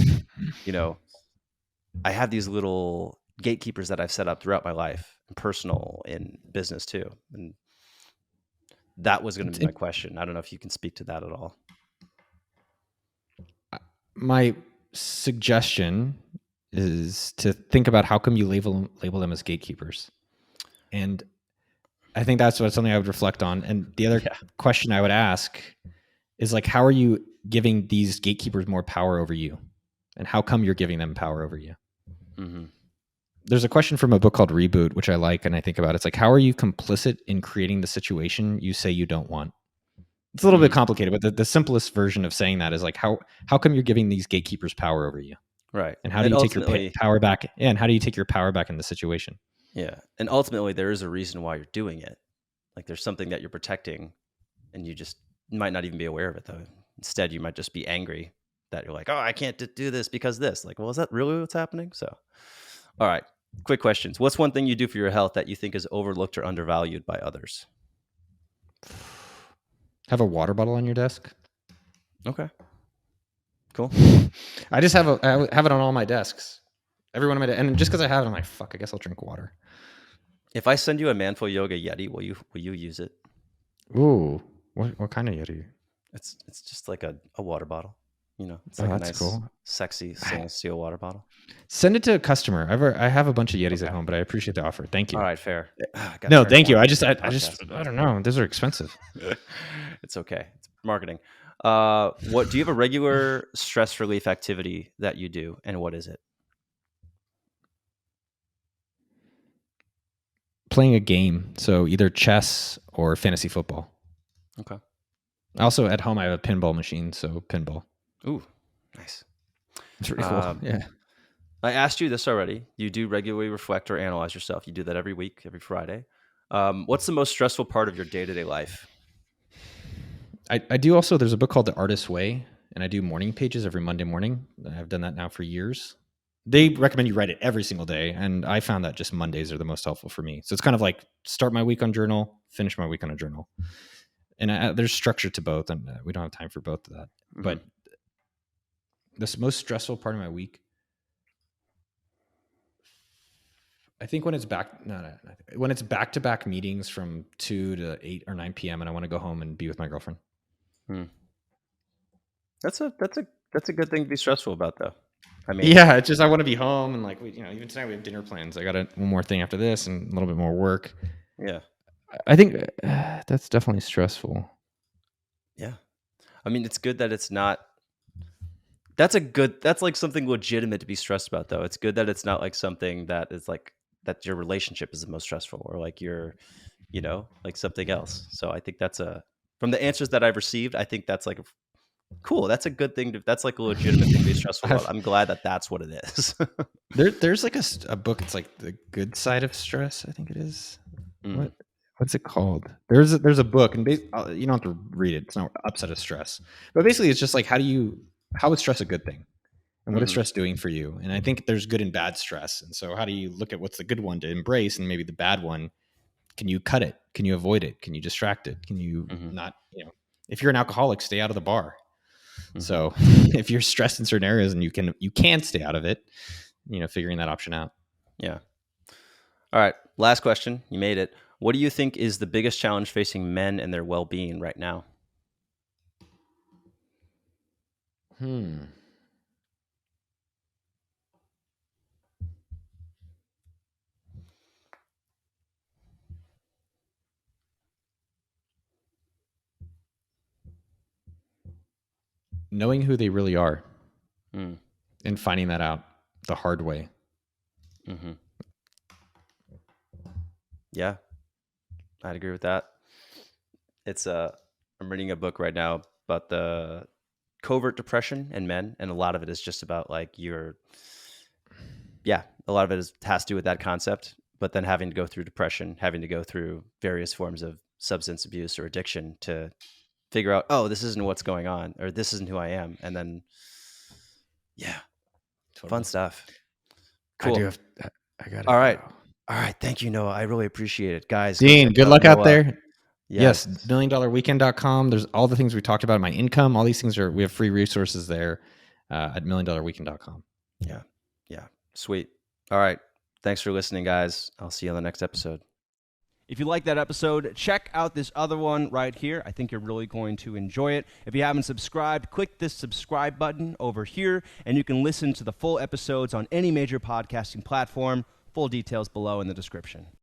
I have these little gatekeepers that I've set up throughout my life, personal and business too. And that was going to be my question. I don't know if you can speak to that at all. My suggestion is to think about how come you label them as gatekeepers. And I think that's something I would reflect on. And the other question I would ask is, like, how are you giving these gatekeepers more power over you? And how come you're giving them power over you? Mm-hmm. There's a question from a book called Reboot, which I like, and I think about it. It's like, how are you complicit in creating the situation you say you don't want? It's a little bit complicated, but the simplest version of saying that is like, how come you're giving these gatekeepers power over you? Right. And how do you take your power back? Yeah, and how do you take your power back in the situation? Yeah. And ultimately, there is a reason why you're doing it. Like, there's something that you're protecting, and you just might not even be aware of it, though. Instead, you might just be angry that you're like, oh, I can't do this because this. Like, well, is that really what's happening? So, all right. Quick questions. What's one thing you do for your health that you think is overlooked or undervalued by others? Have a water bottle on your desk. Okay. Cool. I just have it on all my desks. Every one of my and just because I have it, I'm like, fuck, I guess I'll drink water. If I send you a Manful Yoga Yeti, will you use it? Ooh, what kind of Yeti? It's just like a water bottle. It's like a nice, cool, sexy stainless steel water bottle. Send it to a customer. I have a bunch of Yetis at home, but I appreciate the offer. Thank you. All right, fair. No, thank you. I don't know. Those are expensive. It's okay. It's marketing. Do you have a regular stress relief activity that you do, and what is it? Playing a game, so either chess or fantasy football. Okay. Also, at home, I have a pinball machine, so pinball. Ooh, nice. It's really cool. Yeah. I asked you this already. You do regularly reflect or analyze yourself. You do that every week, every Friday. What's the most stressful part of your day-to-day life? I do also, there's a book called The Artist's Way, and I do morning pages every Monday morning. I've done that now for years. They recommend you write it every single day, and I found that just Mondays are the most helpful for me. So it's kind of like start my week on journal, finish my week on a journal. And there's structure to both, and we don't have time for both of that. Mm-hmm. But the most stressful part of my week, I think when it's when it's back to back meetings from 2 to 8 or 9 p.m. and I want to go home and be with my girlfriend. Hmm. That's a good thing to be stressful about, though. I mean, yeah, it's just I want to be home, and like even tonight we have dinner plans. I got one more thing after this and a little bit more work. Yeah, I think that's definitely stressful. yeah. I mean, it's good that it's not. That's like something legitimate to be stressed about, though. It's good that it's not like something that is like that your relationship is the most stressful, or like like something else. So I think from the answers that I've received, I think that's like cool. That's a good thing. That's like a legitimate thing to be stressful about. I'm glad that that's what it is. There's like a book. It's like The Good Side of Stress. I think it is. What's it called? There's a book, and you don't have to read it. It's not Upset of Stress, but basically it's just like how is stress a good thing, and what is stress doing for you? And I think there's good and bad stress, and so how do you look at what's the good one to embrace, and maybe the bad one? Can you cut it? Can you avoid it? Can you distract it? Can you not? If you're an alcoholic, stay out of the bar. So if you're stressed in certain areas and you can stay out of it, figuring that option out. Yeah. All right. Last question. You made it. What do you think is the biggest challenge facing men and their well-being right now? Knowing who they really are and finding that out the hard way. Yeah, I'd agree with that. I'm reading a book right now about the covert depression in men, and a lot of it is just about like a lot of it has to do with that concept, but then having to go through depression, having to go through various forms of substance abuse or addiction to figure out, oh, this isn't what's going on, or this isn't who I am. And then, totally. Fun stuff. Cool. I got it. All right. All right. Thank you, Noah. I really appreciate it. Guys, Dean, good luck out there. Yes. $1milliondollarweekend.com. There's all the things we talked about, my income, all these things we have free resources there at $1milliondollarweekend.com. Yeah. Yeah. Sweet. All right. Thanks for listening, guys. I'll see you on the next episode. If you like that episode, check out this other one right here. I think you're really going to enjoy it. If you haven't subscribed, click this subscribe button over here, and you can listen to the full episodes on any major podcasting platform. Full details below in the description.